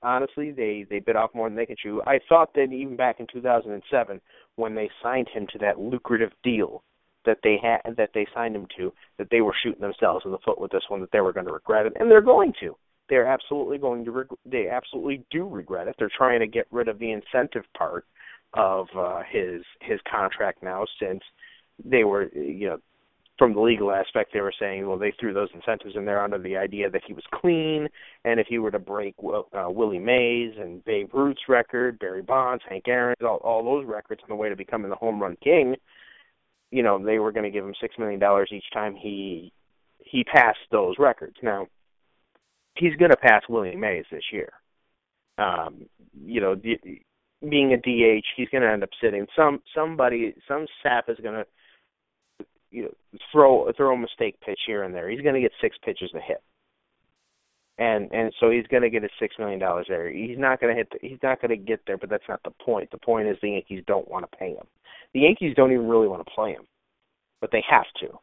Honestly, they bit off more than they could chew. I thought that even back in 2007, when they signed him to that lucrative deal that they signed him to, that they were shooting themselves in the foot with this one, that they were going to regret it, and they're going to. They're absolutely going to. They absolutely do regret it. They're trying to get rid of the incentive part of his contract now, since they were, from the legal aspect, they were saying, well, they threw those incentives in there under the idea that he was clean, and if he were to break Willie Mays and Babe Ruth's record, Barry Bonds, Hank Aaron's, all those records on the way to becoming the home run king, they were going to give him $6 million each time he passed those records. Now, he's going to pass Willie Mays this year. Being a DH, he's going to end up sitting. Some sap is going to throw a mistake pitch here and there. He's going to get 6 pitches to hit, and so he's going to get his $6 million there. He's not going to hit. He's not going to get there, but that's not the point. The point is the Yankees don't want to pay him. The Yankees don't even really want to play him, but they have to.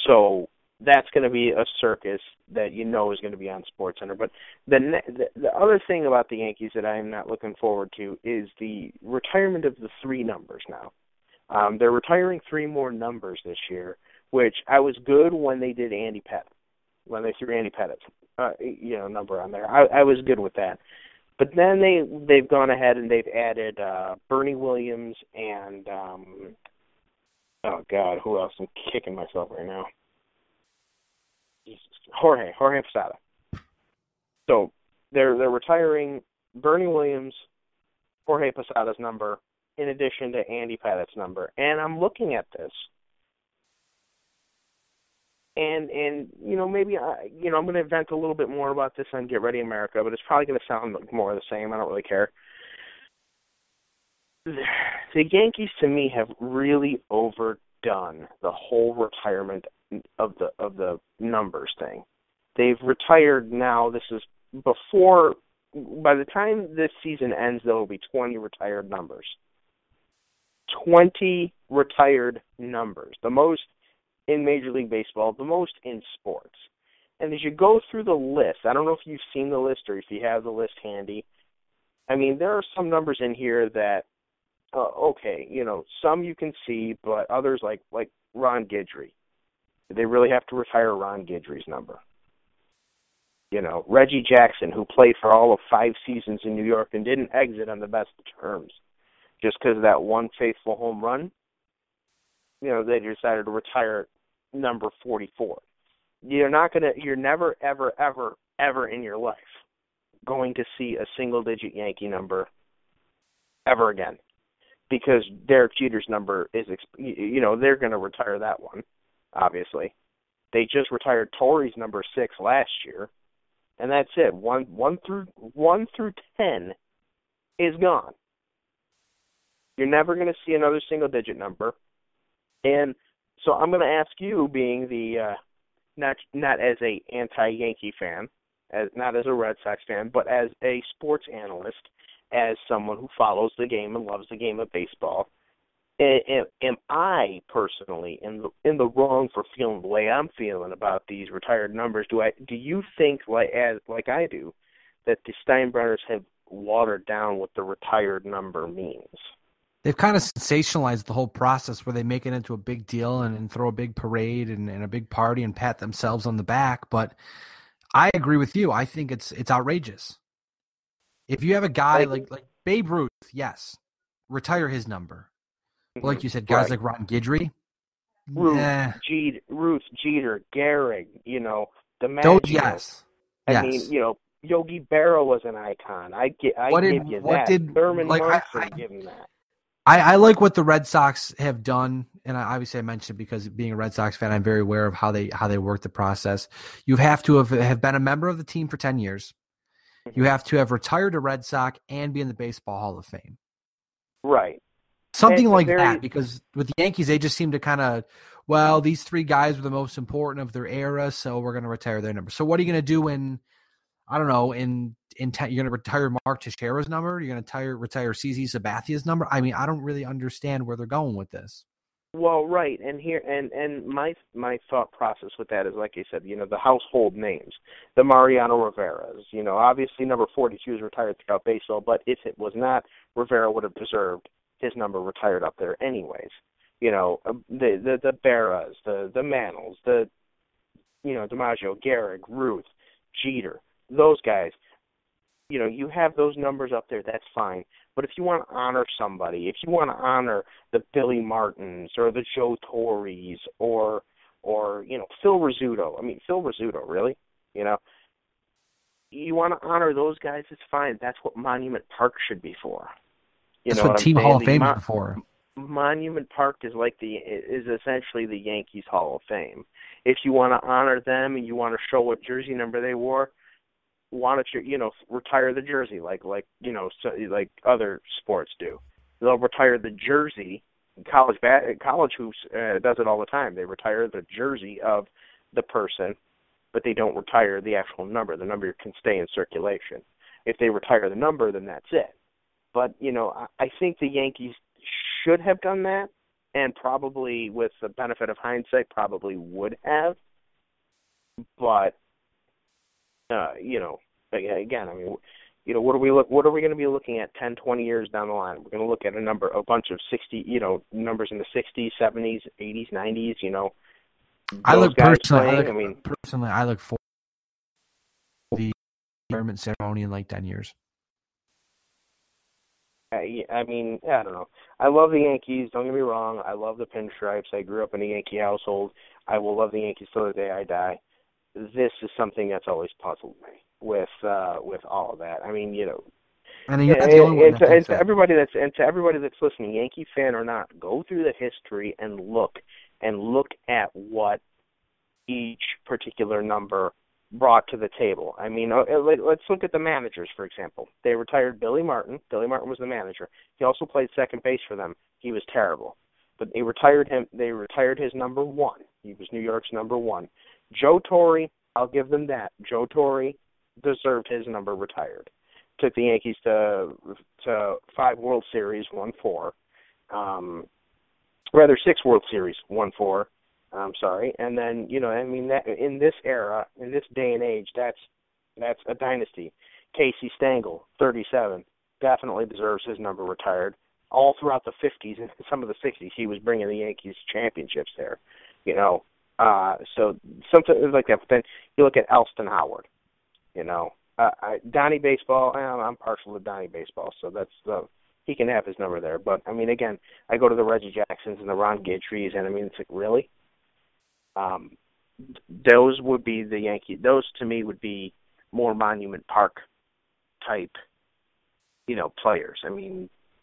So that's going to be a circus that is going to be on SportsCenter. But the other thing about the Yankees that I am not looking forward to is the retirement of the 3 numbers now. They're retiring 3 more numbers this year, which I was good when they did Andy Pettitte, when they threw Andy Pettitte's number on there. I was good with that. But then they've gone ahead and they've added Bernie Williams and oh God, who else? I'm kicking myself right now. Jorge Posada. So they're retiring Bernie Williams, Jorge Posada's number, in addition to Andy Pettitte's number. And I'm looking at this, and maybe I'm going to vent a little bit more about this on Get Ready America, but it's probably going to sound more of the same. I don't really care. The Yankees, to me, have really overdone the whole retirement of the numbers thing. They've retired now. This is by the time this season ends, there will be 20 retired numbers. 20 retired numbers. The most in Major League Baseball, the most in sports. And as you go through the list, I don't know if you've seen the list or if you have the list handy. I mean, there are some numbers in here that, okay, some you can see, but others like Ron Guidry. They really have to retire Ron Guidry's number. Reggie Jackson, who played for all of 5 seasons in New York and didn't exit on the best of terms just because of that one faithful home run, they decided to retire number 44. You're never, ever, ever, ever in your life going to see a single-digit Yankee number ever again, because Derek Jeter's number is, they're going to retire that one, obviously. They just retired Torrey's number 6 last year, and that's it. 1 through 10 is gone. You're never going to see another single-digit number, and so I'm going to ask you, being the not as a anti-Yankee fan, not as a Red Sox fan, but as a sports analyst, as someone who follows the game and loves the game of baseball, am I personally in the wrong for feeling the way I'm feeling about these retired numbers? Do you think, like I do, that the Steinbrenners have watered down what the retired number means? They've kind of sensationalized the whole process where they make it into a big deal and throw a big parade and a big party and pat themselves on the back. But I agree with you. I think it's outrageous. If you have a guy like Babe Ruth, yes, retire his number. But like you said, guys like Ron Guidry. Ruth, Jeter, Gehrig, the Magic. Those, yes. I mean, Yogi Berra was an icon. I give you that. Thurman Munson, give him that. I like what the Red Sox have done, and obviously I mentioned it because being a Red Sox fan, I'm very aware of how they work the process. You have to have been a member of the team for 10 years. You have to have retired a Red Sox and be in the Baseball Hall of Fame. Right. Something like that, because with the Yankees, they just seem to kind of, these 3 guys were the most important of their era, so we're going to retire their number. So what are you going to do in 10, you're going to retire Mark Teixeira's number? You're going to retire CZ Sabathia's number? I mean, I don't really understand where they're going with this. Well, right, and here and my thought process with that is, like you said, the household names, the Mariano Rivera's. Obviously number 42 is retired throughout baseball, but if it was not, Rivera would have deserved his number retired up there anyways. The Berras, the Mantles, the DiMaggio, Gehrig, Ruth, Jeter, those guys. You have those numbers up there, that's fine. But if you want to honor somebody, if you want to honor the Billy Martins or the Joe Torres or Phil Rizzuto. I mean, Phil Rizzuto, really? You want to honor those guys, it's fine. That's what Monument Park should be for. That's what Team Hall of Fame is for. Monument Park is essentially the Yankees Hall of Fame. If you want to honor them and you want to show what jersey number they wore, why don't you retire the jersey like other sports do? They'll retire the jersey. College hoops does it all the time. They retire the jersey of the person, but they don't retire the actual number. The number can stay in circulation. If they retire the number, then that's it. But I think the Yankees should have done that, and probably, with the benefit of hindsight, probably would have. But again, I mean, what are we going to be looking at 10, 20 years down the line? We're going to look at a bunch of 60, numbers in the 60s, 70s, 80s, 90s. I look for the retirement ceremony in like 10 years. I mean, I don't know. I love the Yankees. Don't get me wrong. I love the pinstripes. I grew up in a Yankee household. I will love the Yankees till the day I die. This is something that's always puzzled me with all of that. I mean, and to everybody that's listening, Yankee fan or not, go through the history and look at what each particular number brought to the table. I mean, let's look at the managers, for example. They retired Billy Martin. Billy Martin was the manager. He also played second base for them. He was terrible. But they retired him. They retired his number 1. He was New York's number 1. Joe Torre, I'll give them that. Joe Torre deserved his number retired. Took the Yankees to 5 World Series, won 4. Rather 6 World Series, won 4. I'm sorry. And then, that, in this era, in this day and age, that's a dynasty. Casey Stengel, 37, definitely deserves his number retired. All throughout the 50s and some of the 60s, he was bringing the Yankees championships there. So something like that. But then you look at Elston Howard. Donnie Baseball. I'm partial to Donnie Baseball, so he can have his number there. But again, I go to the Reggie Jacksons and the Ron Guidrys, and it's like, really. Those would be the Yankees. Those to me would be more Monument Park type, players.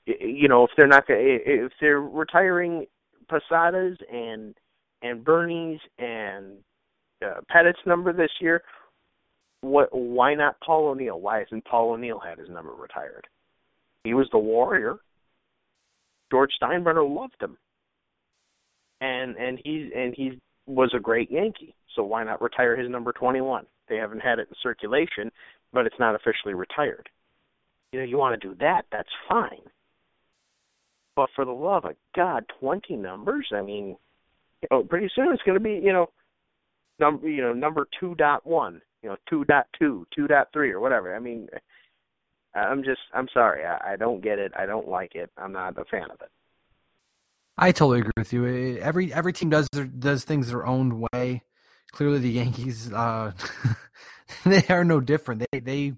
If they're retiring Posadas and Bernie's and Pettit's number this year, why not Paul O'Neill? Why hasn't Paul O'Neill had his number retired? He was the Warrior. George Steinbrenner loved him, and he was a great Yankee. So why not retire his number 21? They haven't had it in circulation, but it's not officially retired. You want to do that? That's fine. But for the love of God, 20 numbers? Pretty soon it's going to be, number 2.1, 2.2, 2.3, or whatever. I'm sorry. I don't get it. I don't like it. I'm not a fan of it. I totally agree with you. Every team does things their own way. Clearly, the Yankees, they are no different. They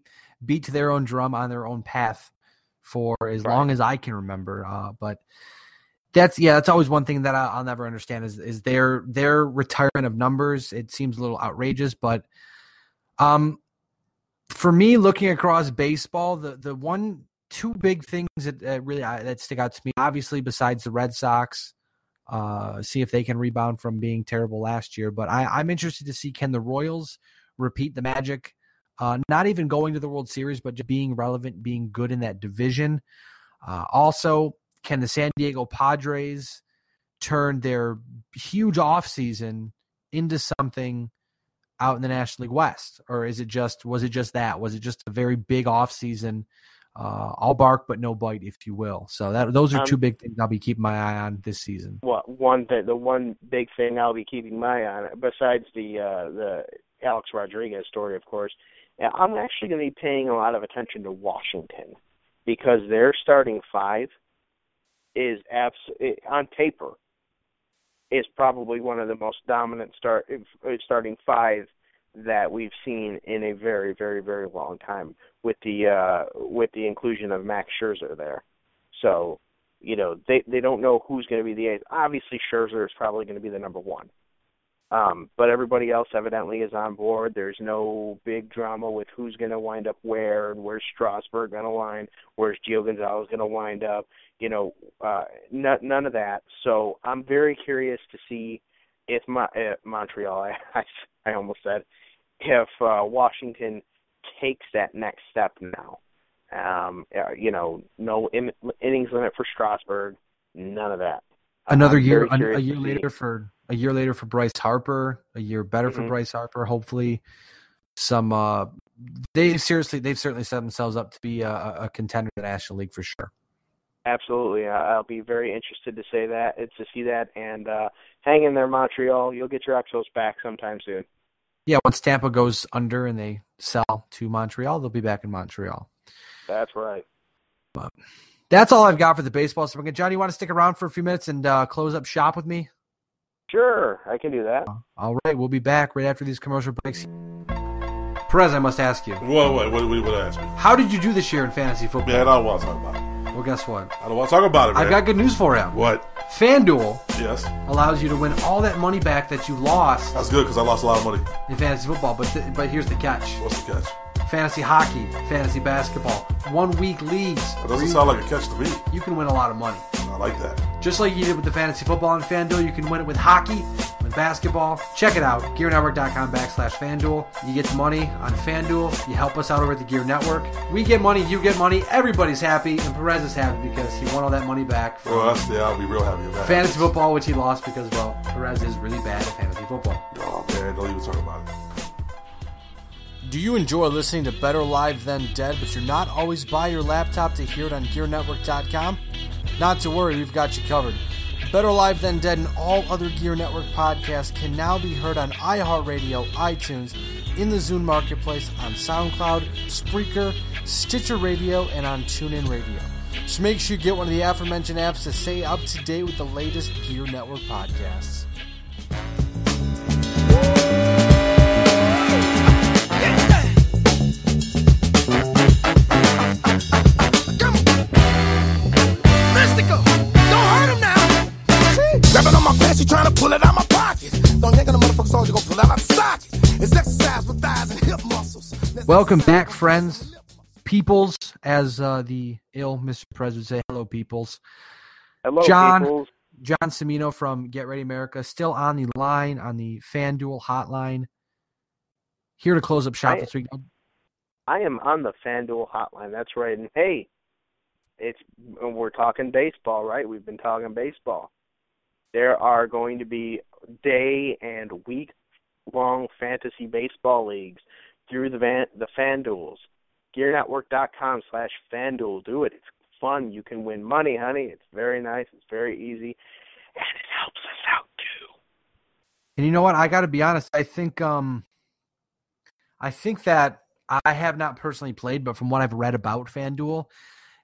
beat to their own drum on their own path for as long as I can remember. But that's always one thing that I'll never understand is their retirement of numbers. It seems a little outrageous, but for me, looking across baseball, the two big things that stick out to me, obviously besides the Red Sox, see if they can rebound from being terrible last year. But I'm interested to see, can the Royals repeat the magic? Not even going to the World Series, but just being relevant, being good in that division. Also, can the San Diego Padres turn their huge offseason into something out in the National League West? Or was it just that? Was it just a very big offseason, all bark but no bite, if you will? So those are two big things I'll be keeping my eye on this season. The one big thing I'll be keeping my eye on, besides the Alex Rodriguez story, of course, I'm actually going to be paying a lot of attention to Washington, because their starting 5 is on paper is probably one of the most dominant starting 5 that we've seen in a very, very, very long time, with the inclusion of Max Scherzer there. So, they don't know who's going to be the ace. Obviously, Scherzer is probably going to be the number 1. But everybody else evidently is on board. There's no big drama with who's going to wind up where, and where's Strasburg going to line, where's Gio Gonzalez going to wind up. None of that. So I'm very curious to see if Montreal, I almost said, if Washington takes that next step now. No innings limit for Strasburg, none of that. Another year, a year later for Bryce Harper, a year better for Bryce Harper. Hopefully, they've certainly set themselves up to be a contender in the National League for sure. Absolutely, I'll be very interested to see that, and hang in there, Montreal. You'll get your Expos back sometime soon. Yeah, once Tampa goes under and they sell to Montreal, they'll be back in Montreal. That's right. But that's all I've got for the baseball stuff. John, you want to stick around for a few minutes and close up shop with me? Sure, I can do that. All right, we'll be back right after these commercial breaks. Perez, I must ask you. What ask me? How did you do this year in fantasy football? Man, I don't want to talk about it. Well, guess what? I don't want to talk about it, man. I've got good news for you. What? Fanduel allows you to win all that money back that you lost. That's good, because I lost a lot of money in fantasy football. But here's the catch. What's the catch? Fantasy hockey, fantasy basketball, 1 week leagues. That doesn't sound like a catch to me. You can win a lot of money. I like that. Just like you did with the fantasy football on FanDuel, you can win it with hockey, with basketball. Check it out, GearNetwork.com/FanDuel. You get the money on FanDuel. You help us out over at the Gear Network. We get money, you get money. Everybody's happy, and Perez is happy because he won all that money back. I'll be real happy with that. Fantasy football, which he lost because, Perez is really bad at fantasy football. Oh, man, don't even talk about it. Do you enjoy listening to Better Live Than Dead, but you're not always by your laptop to hear it on GearNetwork.com? Not to worry, we've got you covered. Better Live Than Dead and all other Gear Network podcasts can now be heard on iHeartRadio, iTunes, in the Zune Marketplace, on SoundCloud, Spreaker, Stitcher Radio, and on TuneIn Radio. So make sure you get one of the aforementioned apps to stay up to date with the latest Gear Network podcasts. Grabbing on my pants, you trying to pull it out my pocket. Don't yank on the motherfucking songs, you gonna pull it out the socket. It's exercise with thighs and hip muscles. Welcome back, friends. Peoples, as the ill Mr. Perez would say. Hello, Peoples. Hello, Peoples. John Cimino from Get Ready America, still on the line on the Fanduel Hotline. Here to close up shop this week. I am on the Fanduel Hotline. That's right. And hey, we're talking baseball, right? We've been talking baseball. There are going to be day and week-long fantasy baseball leagues through the FanDuels. GearNetwork.com/FanDuel. Do it. It's fun. You can win money, honey. It's very nice. It's very easy. And it helps us out, too. And you know what? I got to be honest. I think that I have not personally played, but from what I've read about FanDuel,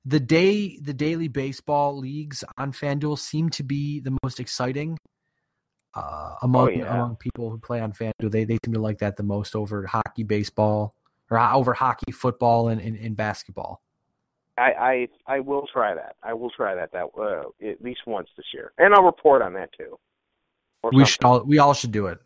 the daily baseball leagues on FanDuel seem to be the most exciting among people who play on FanDuel. They seem to like that the most over hockey, baseball, or over hockey, football, and basketball. I will try that. I will try that at least once this year, and I'll report on that too. We all should do it.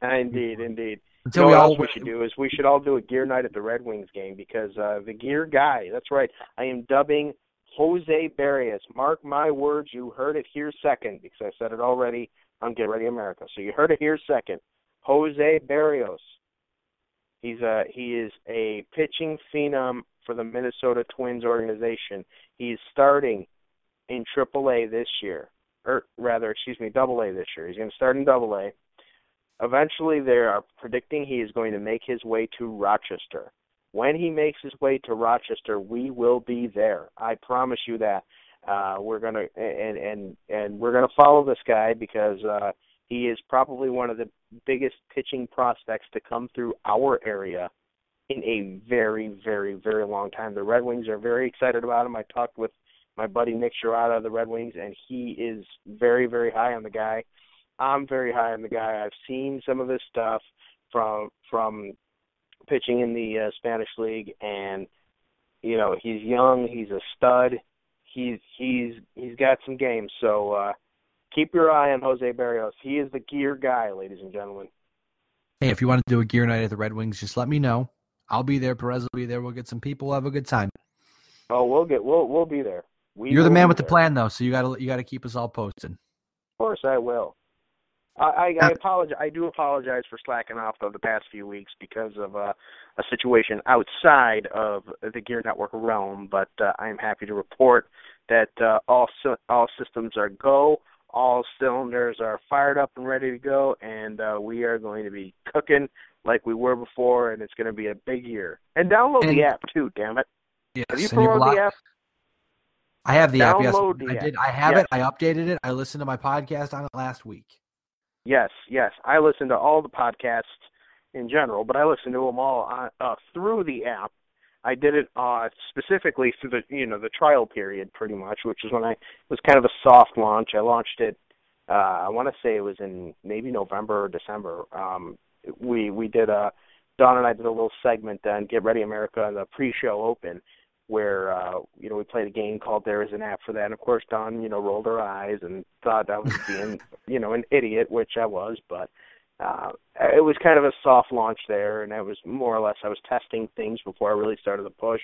Indeed. Until we should do is we should all do a gear night at the Red Wings game because the gear guy, that's right, I am dubbing Jose Barrios. Mark my words, you heard it here second because I said it already on Get Ready America. So you heard it here second. Jose Barrios. He is a pitching phenom for the Minnesota Twins organization. He's starting in AA this year, AA this year. He's going to start in AA. Eventually, they are predicting he is going to make his way to Rochester. When he makes his way to Rochester, we will be there. I promise you that. We're gonna we're gonna follow this guy because he is probably one of the biggest pitching prospects to come through our area in a very, very, very long time. The Red Wings are very excited about him. I talked with my buddy Nick Sherrata of the Red Wings, and he is very, very high on the guy. I'm very high on the guy. I've seen some of his stuff from pitching in the Spanish League, and you know he's young. He's a stud. He's got some games. So keep your eye on Jose Barrios. He is the gear guy, ladies and gentlemen. Hey, if you want to do a gear night at the Red Wings, just let me know. I'll be there. Perez will be there. We'll get some people. We'll have a good time. Oh, we'll be there. You're the man with the plan, though, so you gotta keep us all posted. Of course, I will. I apologize. I do apologize for slacking off the past few weeks because of a situation outside of the Gear Network realm. But I'm happy to report that all systems are go, all cylinders are fired up and ready to go, and we are going to be cooking like we were before, and it's going to be a big year. And download the app too. Damn it! Yes, have you promoted the app? I have the app. Yes, the I app. did. I have it. I updated it. I listened to my podcast on it last week. Yes. I listen to all the podcasts in general, but I listen to them all through the app. I did it specifically through the trial period, pretty much, which is when it was kind of a soft launch. I launched it. I want to say it was in maybe November or December. We did Dawn and I did a little segment on Get Ready America on the pre-show open, where we played a game called There Is an App for That. And of course Dawn, rolled her eyes and thought I was being, an idiot, which I was, but it was kind of a soft launch there, and it was more or less I was testing things before I really started the push.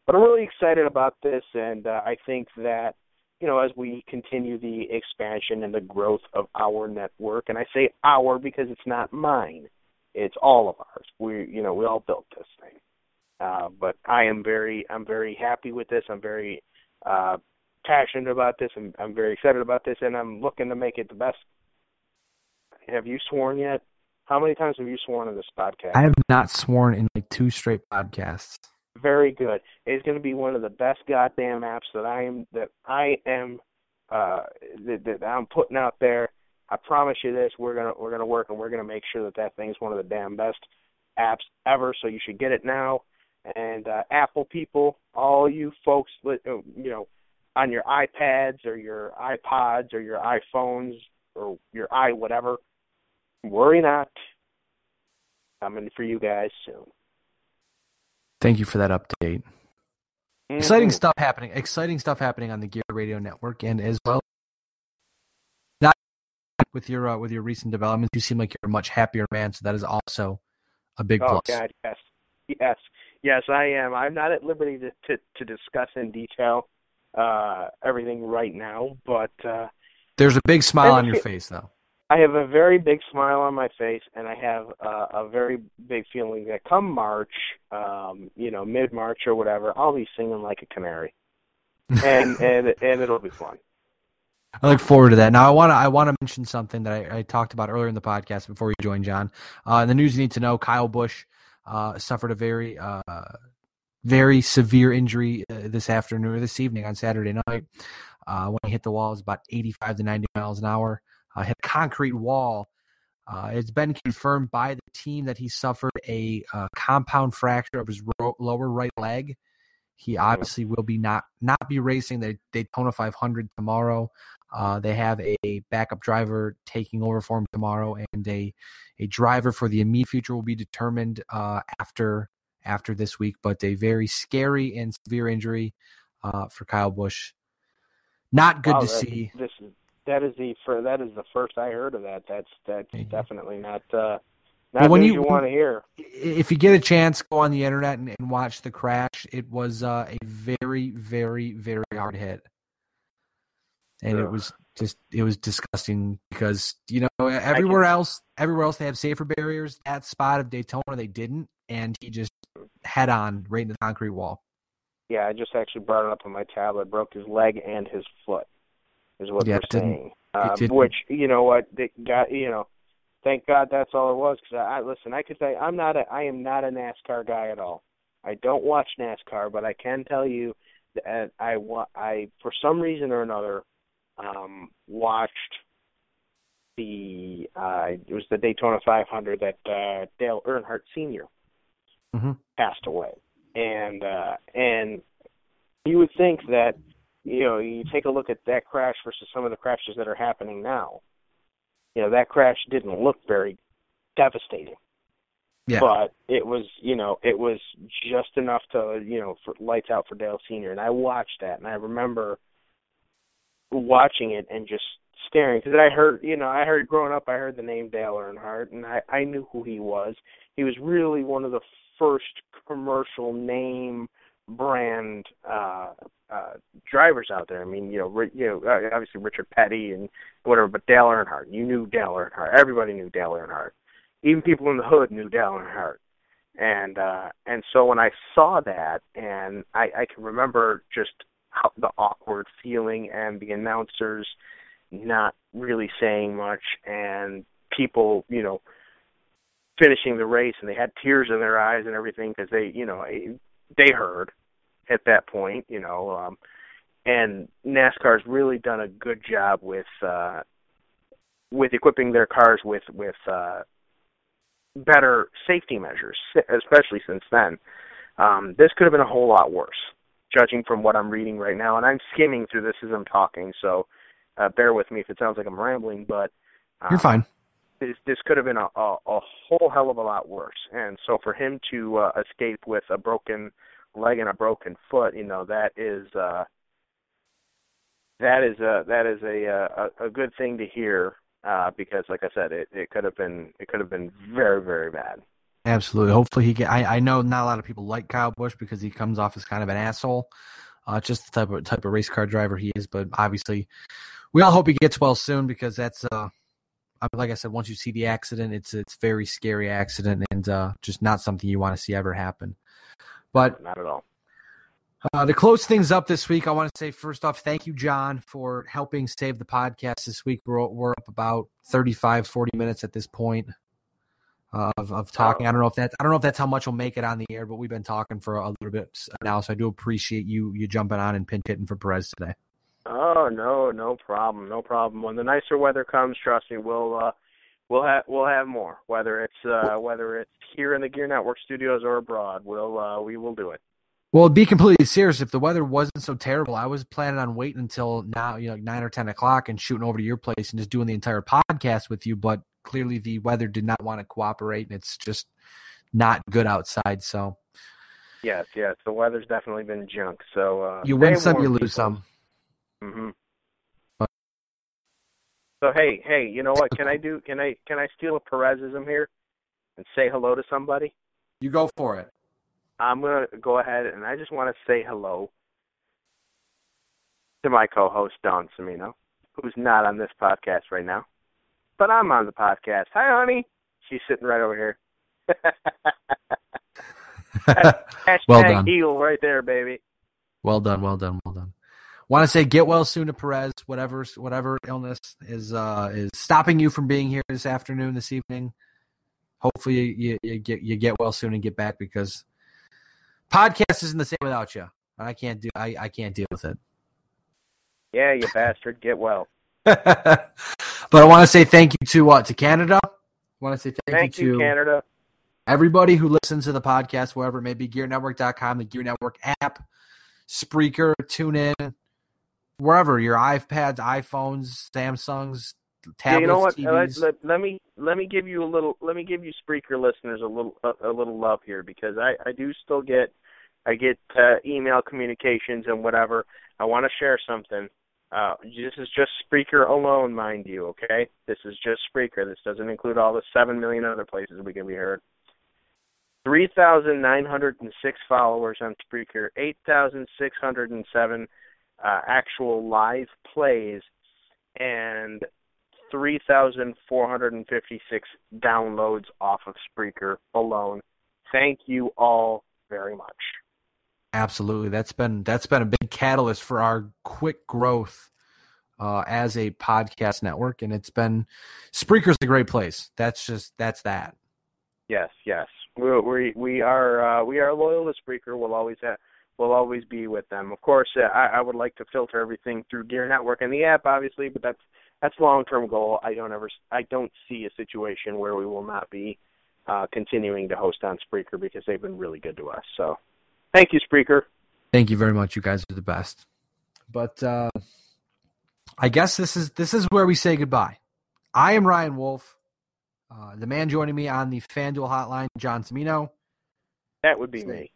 But I'm really excited about this, and I think that, as we continue the expansion and the growth of our network, and I say our because it's not mine, it's all of ours. We all built this thing. But I'm very happy with this. I'm very passionate about this. I'm very excited about this, and I'm looking to make it the best. Have you sworn yet? How many times have you sworn in this podcast? I have not sworn in like 2 straight podcasts. Very good. It's going to be one of the best goddamn apps that I'm putting out there. I promise you this: we're gonna work, and we're gonna make sure that thing's one of the damn best apps ever. So you should get it now. And Apple people, all you folks, on your iPads or your iPods or your iPhones or your whatever, worry not. Coming for you guys soon. Thank you for that update. Mm-hmm. Exciting stuff happening on the Gear Radio Network, and as well, not with your recent developments, you seem like you're a much happier man. So that is also a big plus. Oh God, yes, I am. I'm not at liberty to discuss in detail everything right now, but there's a big smile on your face, though. I have a very big smile on my face, and I have a very big feeling that come March, mid-March or whatever, I'll be singing like a canary, and it'll be fun. I look forward to that. Now, I want to mention something that I talked about earlier in the podcast before you joined, John. The news you need to know: Kyle Busch suffered a very, very severe injury this evening on Saturday night when he hit the wall. It was about 85 to 90 miles an hour. Hit a concrete wall. It's been confirmed by the team that he suffered a compound fracture of his lower right leg. He obviously will be not be racing the Daytona 500 tomorrow. They have a backup driver taking over for him tomorrow, and a driver for the immediate future will be determined after this week. But a very scary and severe injury for Kyle Busch. Not good to see. That is the first I heard of that. That's definitely not when news you want to hear. If you get a chance, go on the internet and watch the crash. It was a very, very, very hard hit, and it was disgusting because everywhere else they have safer barriers. That spot of Daytona they didn't, and he just head on right into the concrete wall. Yeah, I just actually brought it up on my tablet. Broke his leg and his foot. Is what they're saying. Which, you know what, thank God that's all it was. Because I could say I am not a NASCAR guy at all. I don't watch NASCAR, but I can tell you that I for some reason or another watched it was the Daytona 500 that Dale Earnhardt Sr. Passed away, and you would think that. You take a look at that crash versus some of the crashes that are happening now. That crash didn't look very devastating. Yeah. But it was just enough to, for lights out for Dale Sr. And I watched that, and I remember watching it and just staring. Because I heard growing up, I heard the name Dale Earnhardt, and I knew who he was. He was really one of the first commercial name brand drivers out there. I mean, obviously Richard Petty and whatever, but Dale Earnhardt. You knew Dale Earnhardt. Everybody knew Dale Earnhardt. Even people in the hood knew Dale Earnhardt. And so when I saw that, and I can remember just how the awkward feeling and the announcers not really saying much, and people, finishing the race, and they had tears in their eyes and everything because they heard at that point, and NASCAR's really done a good job with equipping their cars with better safety measures, especially since then. This could have been a whole lot worse, judging from what I'm reading right now, and I'm skimming through this as I'm talking, so bear with me if it sounds like I'm rambling, but you're fine. This could have been a whole hell of a lot worse, and so for him to escape with a broken leg and a broken foot, that is a good thing to hear, because like I said, it could have been very, very bad. Absolutely. Hopefully I know not a lot of people like Kyle Busch because he comes off as kind of an asshole, just the type of race car driver he is, but obviously we all hope he gets well soon, because that's like I said, once you see the accident, it's a very scary accident, and just not something you want to see ever happen. But not at all. To close things up this week, I want to say first off, thank you, John, for helping save the podcast this week. We're up about 35, 40 minutes at this point. of talking. I don't know if that's how much we'll make it on the air, but we've been talking for a little bit now, so I do appreciate you jumping on and pinch hitting for Perez today. Oh, no problem. When the nicer weather comes, trust me, we'll have more. Whether it's here in the Gear Network studios or abroad, we will do it. Well, to be completely serious, if the weather wasn't so terrible, I was planning on waiting until now, like 9 or 10 o'clock and shooting over to your place and just doing the entire podcast with you. But clearly the weather did not want to cooperate, and it's just not good outside. So yes, the weather's definitely been junk. So you win some, you lose some. Mm-hmm. So hey, you know what? Can I steal a Perezism here and say hello to somebody? You go for it. I'm gonna go ahead and I just want to say hello to my co-host Dawn Cimino, who's not on this podcast right now, but I'm on the podcast. Hi, honey. She's sitting right over here. Hashtag well done. heel right there, baby. Well done. Want to say get well soon to Perez. Whatever illness is stopping you from being here this afternoon, this evening. Hopefully you get well soon and get back, because podcast isn't the same without you. I can't deal with it. Yeah, you bastard. Get well. But I want to say thank you to Canada. I want to say thank you to Canada. Everybody who listens to the podcast, wherever it may be, GearNetwork.com, the Gear Network app, Spreaker, TuneIn, wherever, your iPads, iPhones, Samsungs, tablets, yeah, you know what? TVs. Let me give you Spreaker listeners a little love here, because I do still get email communications and whatever. I want to share something. This is just Spreaker alone, mind you. Okay, this is just Spreaker. This doesn't include all the 7 million other places we can be heard. 3,906 followers on Spreaker, 8,607 actual live plays, and 3,456 downloads off of Spreaker alone. Thank you all very much. Absolutely. That's been a big catalyst for our quick growth as a podcast network, and Spreaker's a great place. That's that. Yes. We are loyal to Spreaker. We'll always be with them. Of course, I would like to filter everything through Gear Network and the app, obviously, but that's a long-term goal. I don't see a situation where we will not be continuing to host on Spreaker, because they've been really good to us. So, thank you, Spreaker. Thank you very much. You guys are the best. But I guess this is where we say goodbye. I am Ryan Wolf. The man joining me on the Fanduel Hotline, John Cimino. That would be me.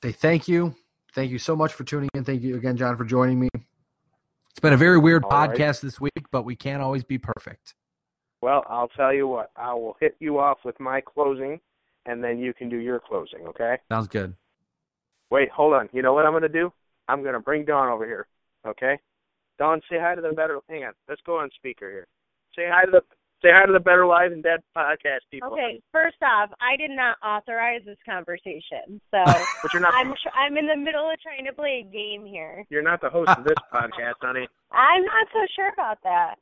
Say thank you. Thank you so much for tuning in. Thank you again, John, for joining me. It's been a very weird podcast this week, but we can't always be perfect. Well, I'll tell you what. I will hit you off with my closing, and then you can do your closing, okay? Sounds good. Wait, hold on. You know what I'm going to do? I'm going to bring Dawn over here, okay? Dawn, say hi to the better... Hang on. Let's go on speaker here. Say hi to the Better Live and Dead podcast people. Okay, first off, I did not authorize this conversation, so but you're not, I'm in the middle of trying to play a game here. You're not the host of this podcast, honey. I'm not so sure about that.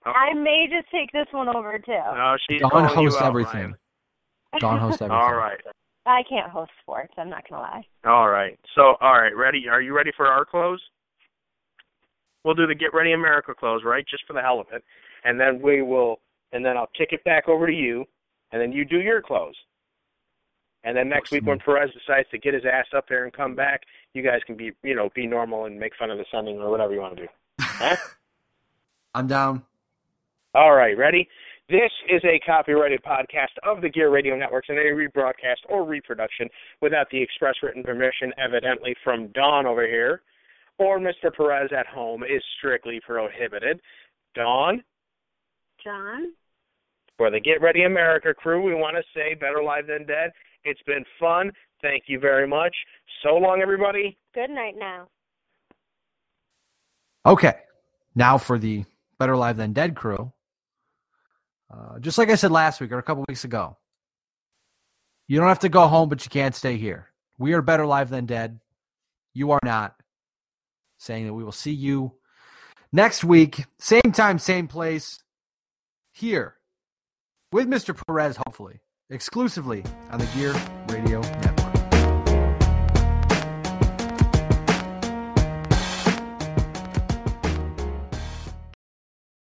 Oh. I may just take this one over, too. No, she's Dawn hosts everything. Dawn hosts everything. All right. I can't host sports, I'm not going to lie. All right. So, ready? Are you ready for our close? We'll do the Get Ready America close, right, just for the hell of it. And then I'll kick it back over to you, and then you do your close. And then next week when Perez decides to get his ass up there and come back, you guys can be normal and make fun of the sending or whatever you want to do. Huh? I'm down. All right, ready? This is a copyrighted podcast of the Gear Radio Networks, and any rebroadcast or reproduction without the express written permission, evidently from Dawn over here, or Mr. Perez at home, is strictly prohibited. Dawn? John? For the Get Ready America crew, we want to say better live than dead. It's been fun. Thank you very much. So long, everybody. Good night now. Okay. Now for the Better Live Than Dead crew. Just like I said last week or a couple weeks ago, you don't have to go home, but you can't stay here. We are Better Live Than Dead. You are not. Saying that we will see you next week, same time, same place, here with Mr. Perez, hopefully. exclusively on the Gear Radio Network.